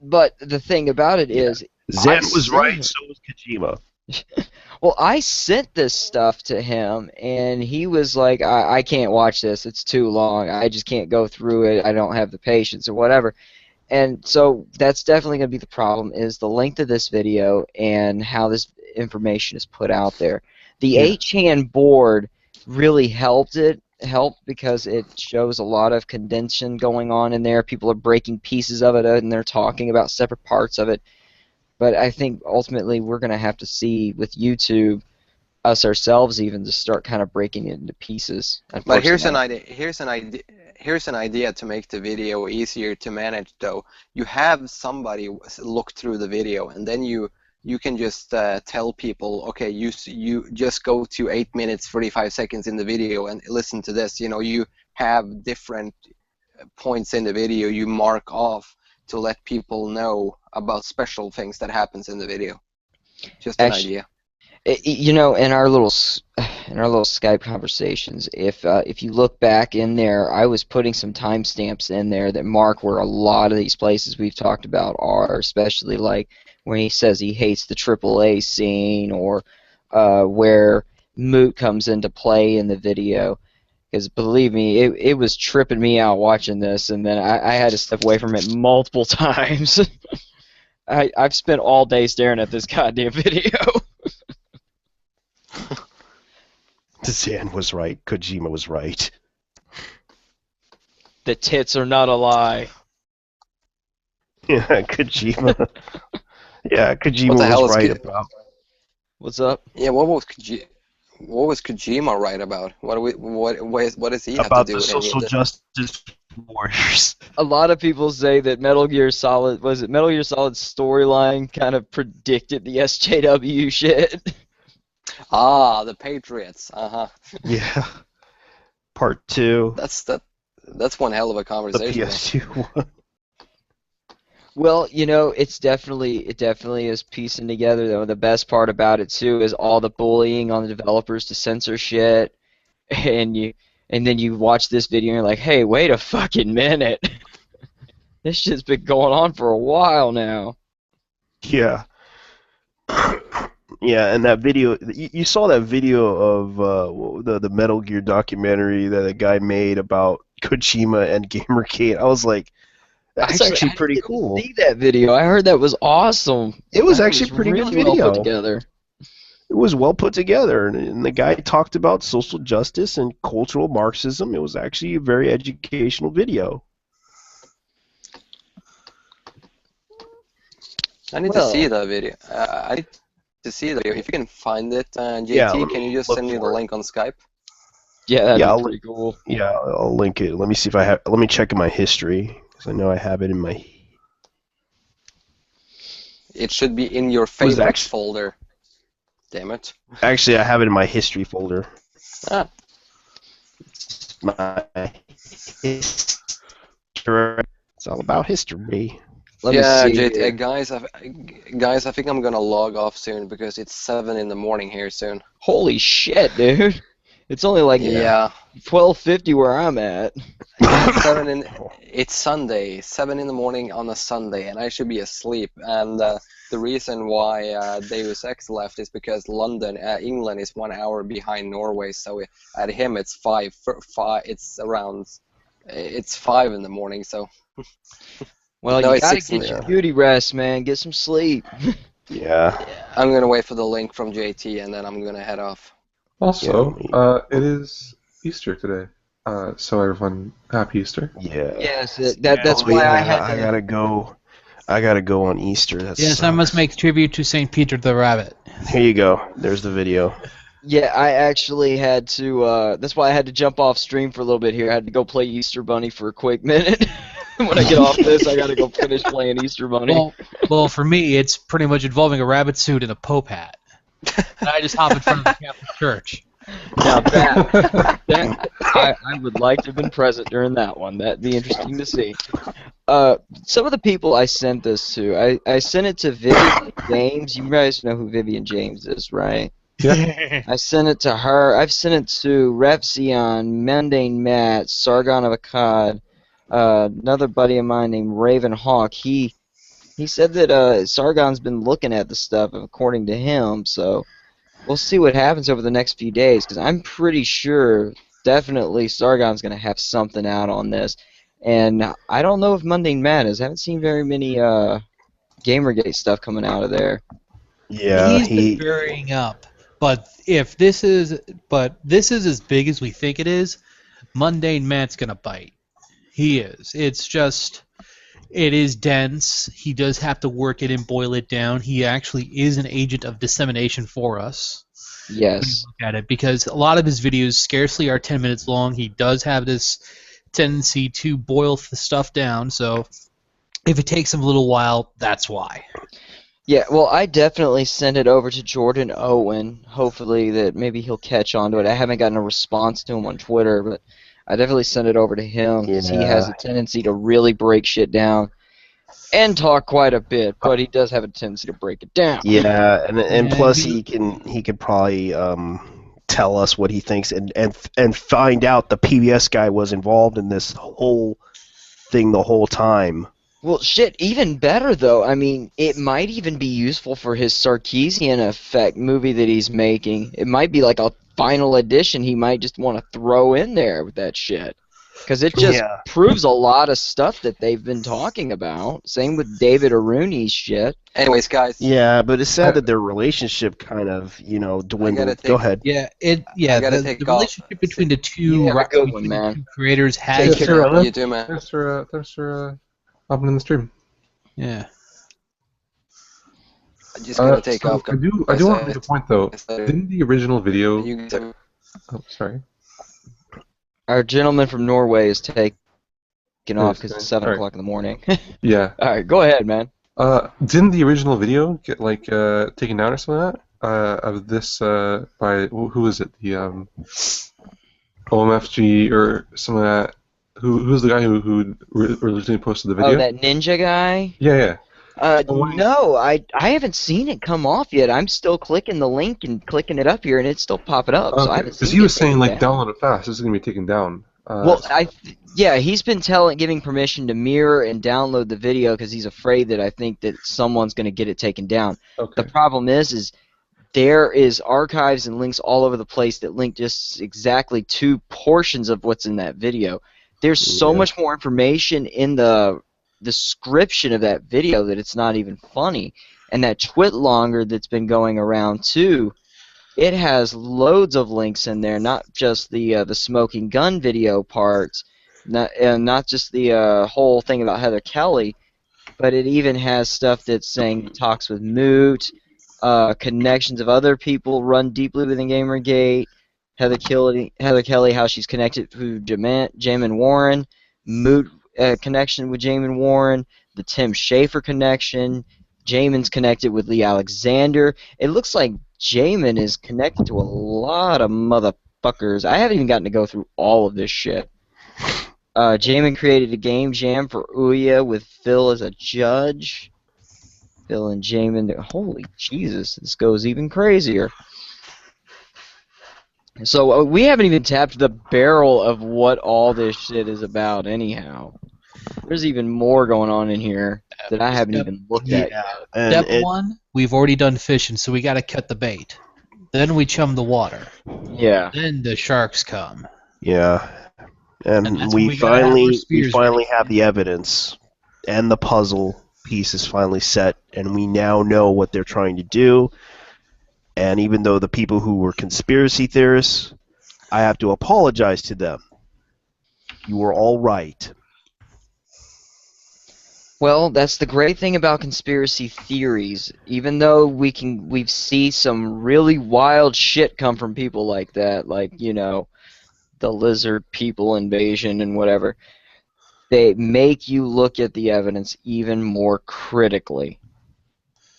But the thing about it is... Zan was right, so was Kojima. Well, I sent this stuff to him, and he was like, I can't watch this. It's too long. I just can't go through it. I don't have the patience or whatever. And so that's definitely going to be the problem, is the length of this video and how this information is put out there. The 8chan board really helped because it shows a lot of condension going on in there. People are breaking pieces of it, and they're talking about separate parts of it. But I think ultimately we're going to have to see with YouTube, us ourselves even, to start kind of breaking it into pieces. But here's an idea. Here's an idea to make the video easier to manage. Though you have somebody look through the video, and then you can just tell people, okay, you just go to 8 minutes 45 seconds in the video and listen to this. You have different points in the video you mark off to let people know about special things that happens in the video. Just an idea. In our little Skype conversations, if you look back in there, I was putting some timestamps in there that mark where a lot of these places we've talked about are, especially like when he says he hates the AAA scene, or where Moot comes into play in the video. Because believe me, it was tripping me out watching this, and then I had to step away from it multiple times. I've spent all day staring at this goddamn video. Zan was right. Kojima was right. The tits are not a lie. Yeah, Kojima. Kojima What the hell was is right about. What's up? Yeah, what was Kojima right about? What does he have About to do the with any social of this? justice warriors. A lot of people say that Metal Gear Solid's storyline kind of predicted the SJW shit. Ah, the Patriots. Yeah. Part 2. That's one hell of a The conversation. PS2 one. Well, it definitely is piecing together, though. The best part about it too is all the bullying on the developers to censor shit, and then you watch this video and you're like, hey, wait a fucking minute. This shit's been going on for a while now. Yeah. Yeah, and that video, you saw that video of the Metal Gear documentary that a guy made about Kojima and Gamergate. I was like, that's actually pretty cool. I didn't see that video. I heard that was awesome. It was actually pretty really good video. well put together. It was well put together, and the guy talked about social justice and cultural Marxism. It was actually a very educational video. I need to see that video. I need to see the video. If you can find it, JT, Yeah, can you just send me the link on Skype? Yeah, that'd Yeah, be pretty cool. Yeah, I'll link it. Let me see if I have. Let me check in my history, because I know I have it in my. It should be in your favorites folder. Damn it. Actually, I have it in my history folder. Ah. My history. It's all about history. Let me Yeah, see JT, here. guys, I think I'm gonna log off soon because it's 7 in the morning here soon. Holy shit, dude! It's only like Yeah, 12:50 where I'm at. yeah, it's Sunday, 7 in the morning on a Sunday, and I should be asleep. And the reason why Deus Ex left is because England is 1 hour behind Norway, so at him it's it's 5 in the morning, so. Well, No, you it's gotta 6 in get the your beauty rest, man. Get some sleep. Yeah. I'm gonna wait for the link from JT and then I'm gonna head off. Also, Yeah, it is Easter today. So everyone, happy Easter. Yeah. Yes, that's Oh, why yeah, I had I to. gotta go. I gotta go on Easter. That Yes, I must sucks. make tribute to St. Peter the Rabbit. Here you go. There's the video. Yeah, I actually had to. That's why I had to jump off stream for a little bit here. I had to go play Easter Bunny for a quick minute. When I get off this, I gotta go finish playing Easter Bunny. Well, for me, it's pretty much involving a rabbit suit and a Pope hat. And I just hop in front of the Catholic Church. Now that I would like to have been present during that one. That'd be interesting to see. Some of the people I sent this to, I sent it to Vivian James. You guys know who Vivian James is, right? I sent it to her. I've sent it to Repzion, Mundane Matt, Sargon of Akkad, another buddy of mine named Raven Hawk. He said that Sargon's been looking at the stuff according to him, so we'll see what happens over the next few days, because I'm pretty sure definitely Sargon's going to have something out on this. And I don't know if Mundane Matt is. I haven't seen very many Gamergate stuff coming out of there. Yeah, He's been varying up. But this is as big as we think it is, Mundane Matt's gonna bite. He is. It is dense. He does have to work it and boil it down. He actually is an agent of dissemination for us. Yes. Look at it, because a lot of his videos scarcely are 10 minutes long. He does have this tendency to boil the stuff down, so if it takes him a little while, that's why. Yeah, well, I definitely sent it over to Jordan Owen. Hopefully that maybe he'll catch on to it. I haven't gotten a response to him on Twitter, but I definitely sent it over to him because he has a tendency to really break shit down and talk quite a bit, but he does have a tendency to break it down. Yeah, and Yeah, plus he could probably tell us what he thinks and find out the PBS guy was involved in this whole thing the whole time. Well, shit, even better, though. I mean, it might even be useful for his Sarkeesian effect movie that he's making. It might be like a final edition he might just want to throw in there with that shit. Because it just proves a lot of stuff that they've been talking about. Same with David Aruni's shit. Anyways, guys. Yeah, but it's sad that their relationship kind of, dwindled. Go ahead. Yeah, the relationship between the two, two creators has. Take care. You too, man. Thanks for hopping in the stream. Yeah. I'm just gonna take off. I do want to make a point though. Didn't the original video? Oh, sorry. Our gentleman from Norway is taking off because it's 7 o'clock in the morning. Yeah. All right, go ahead, man. Didn't the original video get taken down or something like that? Of this by who is it? The OMFG or some of that. Who's the guy who originally posted the video? Oh, that ninja guy? Yeah. No, I haven't seen it come off yet. I'm still clicking the link and clicking it up here, and it's still popping up. Okay. So I haven't seen it. Because he was saying down. download it fast. This is gonna be taken down. Well, he's been giving permission to mirror and download the video because he's afraid that I think that someone's gonna get it taken down. Okay. The problem is there is archives and links all over the place that link just exactly to portions of what's in that video. There's so much more information in the description of that video that it's not even funny. And that Twitlonger that's been going around too, it has loads of links in there, not just the smoking gun video parts, not just the whole thing about Heather Kelly, but it even has stuff that's saying talks with Moot, connections of other people run deeply within Gamergate, Heather Kelly, how she's connected to Jamin Warren, Moot connection with Jamin Warren, the Tim Schafer connection, Jamin's connected with Lee Alexander. It looks like Jamin is connected to a lot of motherfuckers. I haven't even gotten to go through all of this shit. Jamin created a game jam for Ouya with Phil as a judge. Phil and Jamin, holy Jesus, this goes even crazier. So we haven't even tapped the barrel of what all this shit is about anyhow. There's even more going on in here that I haven't even looked at yet. Step one, we've already done fishing, so we got to cut the bait. Then we chum the water. Yeah. Then the sharks come. Yeah. And And that's when we we gotta have our finally spears ready. have the evidence and the puzzle piece is finally set, and we now know what they're trying to do. And even though the people who were conspiracy theorists, I have to apologize to them. You were all right. Well, that's the great thing about conspiracy theories. Even though we've seen some really wild shit come from people like that, like, you know, the lizard people invasion and whatever, they make you look at the evidence even more critically.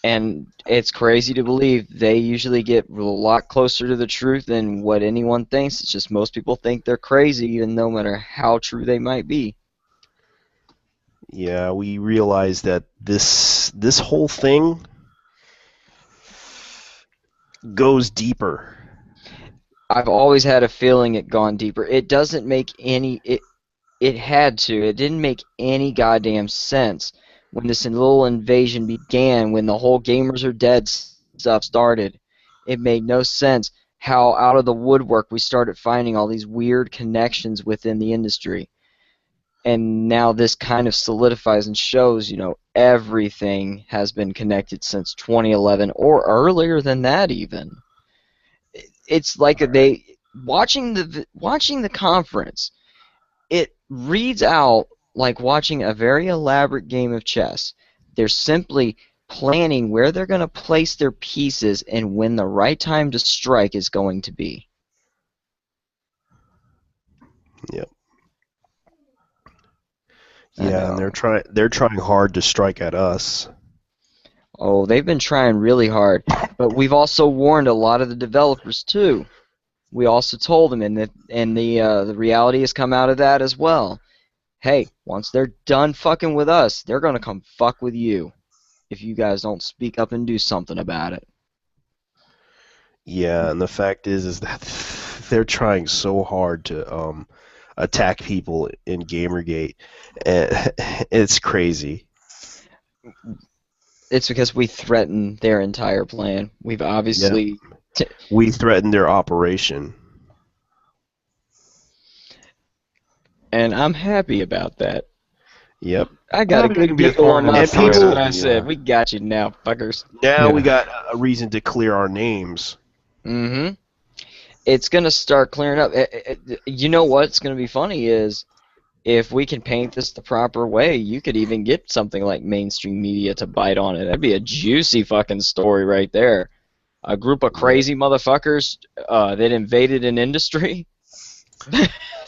And it's crazy to believe they usually get a lot closer to the truth than what anyone thinks. It's just most people think they're crazy, even no matter how true they might be. Yeah, we realize that this whole thing goes deeper. I've always had a feeling it gone deeper. It doesn't make any it had to. It didn't make any goddamn sense when this little invasion began, when the whole gamers are dead stuff started. It made no sense how out of the woodwork we started finding all these weird connections within the industry. And now this kind of solidifies and shows, you know, everything has been connected since 2011 or earlier than that even. It's like they watching the conference. It reads out like watching a very elaborate game of chess. They're simply planning where they're going to place their pieces and when the right time to strike is going to be. Yep. I Yeah, and know. they're trying hard to strike at us. Oh, they've been trying really hard, but we've also warned a lot of the developers too. We also told them, and the reality has come out of that as well. Hey, once they're done fucking with us, they're gonna come fuck with you if you guys don't speak up and do something about it. Yeah, and the fact is that they're trying so hard to attack people in Gamergate. And it's crazy. It's because we threaten their entire plan. We've obviously... We threatened their operation. And I'm happy about that. Yep. I got a Not good even be a giggle on thorn in my the face side. when I Yeah. said, we got you now, fuckers. Now Yeah. we got a reason to clear our names. Mm-hmm. It's going to start clearing up. You know what's going to be funny is if we can paint this the proper way, you could even get something like mainstream media to bite on it. That'd be a juicy fucking story right there. A group of crazy motherfuckers that invaded an industry.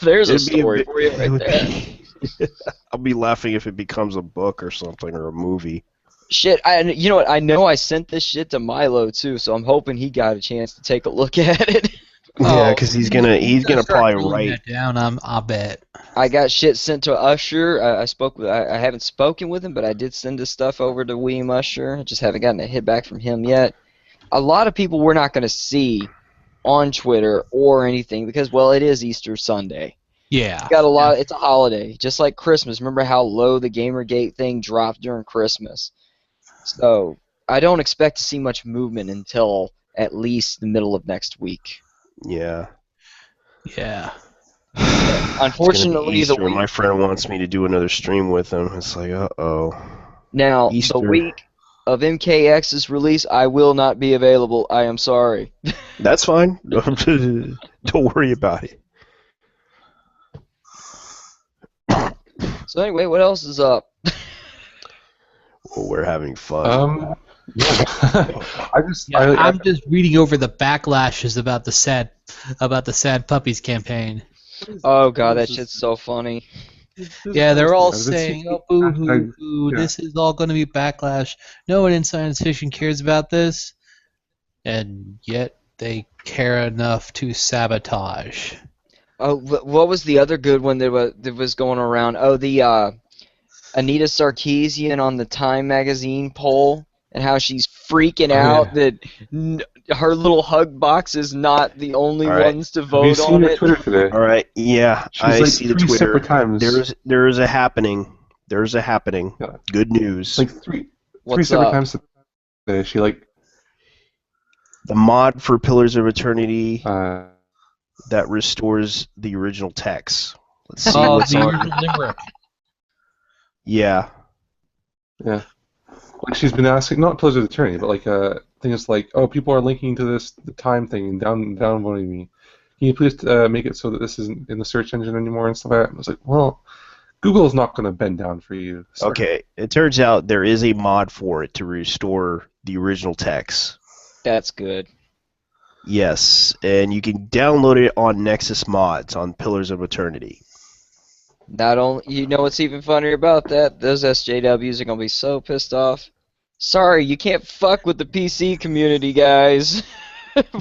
There's a story for you right there. I'll be laughing if it becomes a book or something or a movie. Shit, you know what? I know I sent this shit to Milo too, so I'm hoping he got a chance to take a look at it. Yeah, because he's gonna Start probably drilling write. that down. I bet. I got shit sent to Usher. I haven't spoken with him, but I did send his stuff over to William Usher. I just haven't gotten a hit back from him yet. A lot of people we're not going to see on Twitter or anything because, well, it is Easter Sunday. Yeah. Got a lot. It's a holiday, just like Christmas. Remember how low the Gamergate thing dropped during Christmas? So I don't expect to see much movement until at least the middle of next week. Yeah. Yeah. Unfortunately, Easter, the week. my friend wants me to do another stream with him. It's like, uh-oh. Now, Easter. the week of MKX's release, I will not be available. I am sorry. That's fine. Don't worry about it. So anyway, what else is up? Well, we're having fun. Yeah. I'm just reading over the backlashes about the sad puppies campaign. Oh god, that shit's so funny. Yeah, they're all I've been saying, seeing "Oh, boo hoo hashtags, hoo! yeah. This is all going to be backlash. No one in science fiction cares about this." and yet they care enough to sabotage. Oh, what was the other good one that was going around? Oh, the Anita Sarkeesian on the Time magazine poll, and how she's freaking Oh, out yeah. that her little hug box is not the only All right. ones to Have you vote seen on her it. Twitter today? All right. Yeah, She's I like see the 3 Twitter. separate times. There's a happening. There's a happening. Yeah. Good news. Like three What's separate up? times today. She like The mod for Pillars of Eternity uh, that restores the original text. Let's see Oh, what's the on. original limerick. Yeah. yeah. Like she's been asking, not Pillars of Eternity, but like things like, oh, people are linking to the time thing and downvoting me. Can you please make it so that this isn't in the search engine anymore and stuff like that? And I was like, well, Google is not going to bend down for you. Sorry. Okay. It turns out there is a mod for it to restore the original text. That's good. Yes, and you can download it on Nexus Mods on Pillars of Eternity. Not only, you know what's even funnier about that? Those SJWs are gonna be so pissed off. Sorry, you can't fuck with the PC community, guys.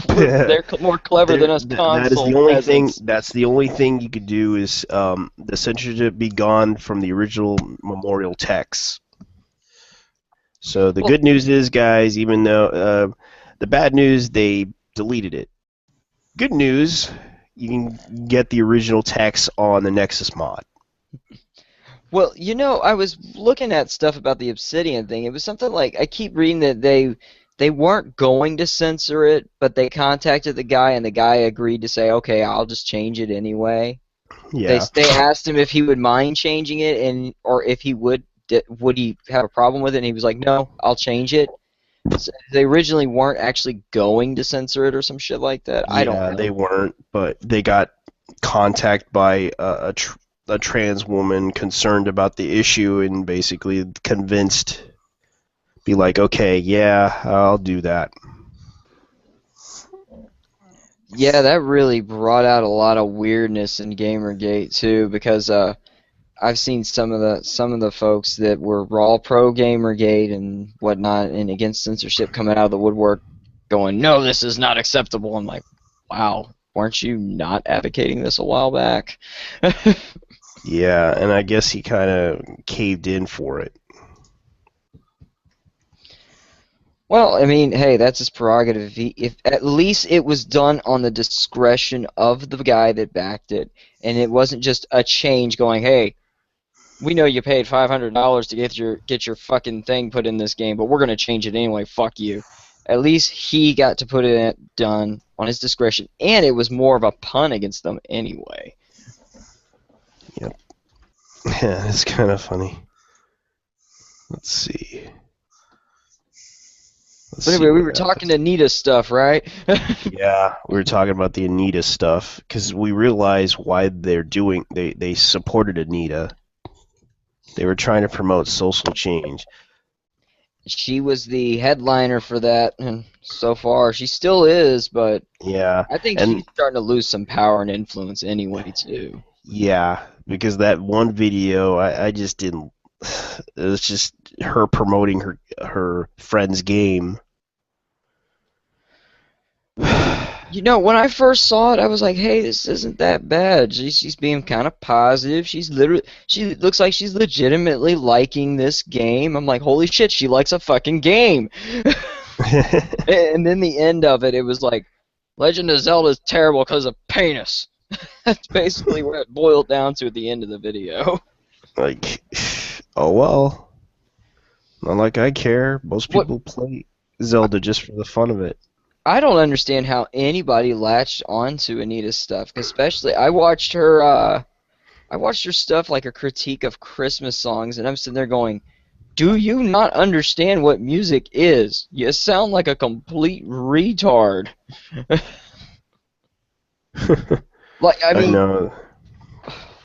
They're more clever than us console that is the only peasants. thing. That's the only thing you could do is the censorship be gone from the original memorial text. So the good news is, guys, even though the bad news, they deleted it. Good news, you can get the original text on the Nexus mod. Well, you know, I was looking at stuff about the Obsidian thing. It was something like, I keep reading that they weren't going to censor it, but they contacted the guy, and the guy agreed to say, okay, I'll just change it anyway. Yeah. They asked him if he would mind changing it, and or if he would he have a problem with it, and he was like, no, I'll change it. So they originally weren't actually going to censor it or some shit like that. I don't know. They weren't, but they got contacted by a trans woman concerned about the issue and basically convinced, be like, okay, yeah, I'll do that. Yeah, that really brought out a lot of weirdness in Gamergate too, because I've seen some of the folks that were all pro Gamergate and whatnot, and against censorship coming out of the woodwork, going, "No, this is not acceptable." I'm like, "Wow, weren't you not advocating this a while back?" Yeah, and I guess he kind of caved in for it. Well, I mean, hey, that's his prerogative. If at least it was done on the discretion of the guy that backed it, and it wasn't just a change going, "Hey, we know you paid $500 to get your fucking thing put in this game, but we're gonna change it anyway. Fuck you." At least he got to put it done on his discretion, and it was more of a pun against them anyway. Yep. Yeah, it's kind of funny. Let's see. But anyway, we were talking to Anita stuff, right? Yeah, we were talking about the Anita stuff because we realized why they supported Anita. They were trying to promote social change. She was the headliner for that, and so far she still is, but Yeah, I think and she's starting to lose some power and influence anyway, too. yeah, because that one video, I just didn't. It was just her promoting her friend's game. You know, when I first saw it, I was like, "Hey, this isn't that bad." She's being kind of positive. She looks like she's legitimately liking this game. I'm like, "Holy shit, she likes a fucking game." And then the end of it, it was like, "Legend of Zelda is terrible because of penis." That's basically where it boiled down to at the end of the video. Like, oh well. Not like I care. Most people play Zelda just for the fun of it. I don't understand how anybody latched onto Anita's stuff, 'cause especially I watched her stuff like a critique of Christmas songs, and I'm sitting there going, "Do you not understand what music is? You sound like a complete retard." Like, I mean, know.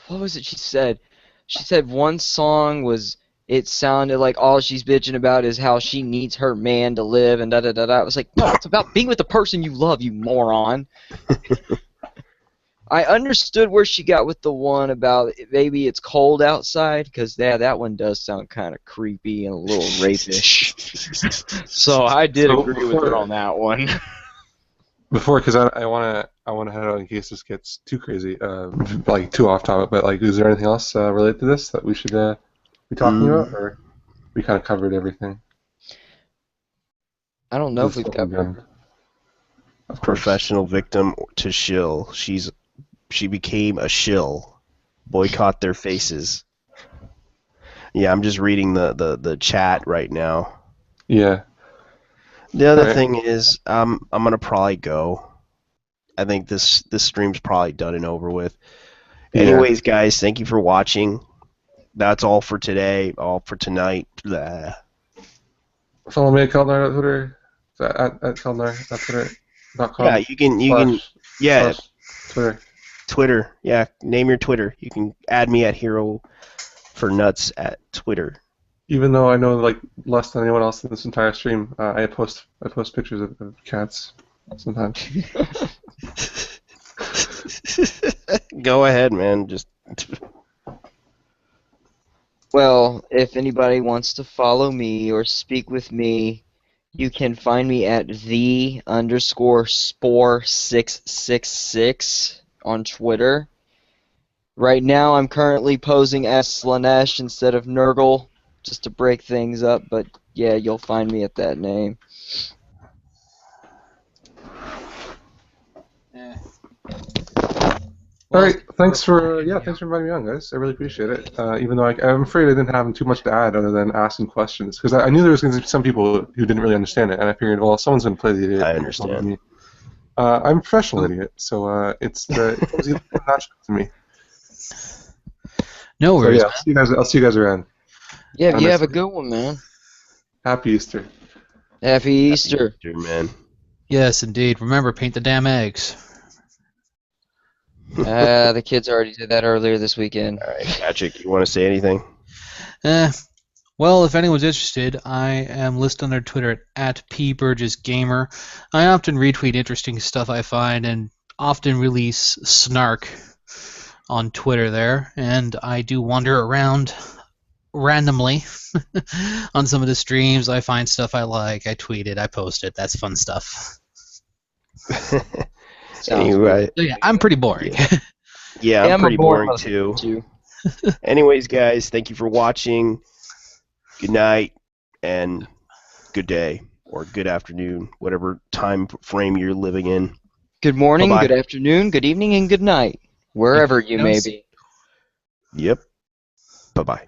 what was it she said? She said one song was, it sounded like all she's bitching about is how she needs her man to live and da-da-da-da. I was like, no, it's about being with the person you love, you moron. I understood where she got with the one about maybe it's cold outside, because that one does sound kind of creepy and a little rapish. So I did So agree with her on that one. Before, because I wanna head out in case this gets too crazy, like too off topic. But like, is there anything else related to this that we should be talking about, or we kind of covered everything? I don't know if This we've fucking covered. gun. Of course. Professional victim to shill. She became a shill. Boycott their faces. Yeah, I'm just reading the chat right now. Yeah. The other Alright. thing is, I'm gonna probably go. I think this stream's probably done and over with. Yeah. Anyways, guys, thank you for watching. That's all for today. All for tonight. Blah. Follow me at Keldnar on Twitter. At Keldnar.twitter.com. Yeah, you can yeah, Slash Twitter. Twitter. Yeah, name your Twitter. You can add me at Hero for Nuts at Twitter. Even though I know like less than anyone else in this entire stream, I post pictures of cats sometimes. Go ahead, man. Just Well, if anybody wants to follow me or speak with me, you can find me at the_spore666 on Twitter. Right now, I'm currently posing as Slanesh instead of Nurgle, just to break things up, but yeah, you'll find me at that name. All right, thanks for inviting me on, guys. I really appreciate it. Even though I'm afraid I didn't have too much to add other than asking questions, because I knew there was going to be some people who didn't really understand it, and I figured, well, someone's going to play the idiot. I understand. I'm a professional idiot, so it comes natural to me. No So worries. yeah, I'll see you guys around. Yeah, you have a Honestly. good one, man. Happy Easter. Happy Easter. Easter, man. Yes, indeed. Remember, paint the damn eggs. The kids already did that earlier this weekend. All right, Patrick, you want to say anything? Well, if anyone's interested, I am listed on their Twitter at @pburgessgamer. I often retweet interesting stuff I find and often release snark on Twitter there, and I do wander around randomly on some of the streams. I find stuff I like, I tweet it, I post it. That's fun stuff. Anyway, So yeah, I'm pretty boring. yeah, I'm I'm a pretty boring motherfucker, too. Anyways, guys, thank you for watching. Good night and good day or good afternoon, whatever time frame you're living in. Good morning, Bye-bye. good afternoon, good evening, and good night, wherever you may be. Yep. Bye-bye.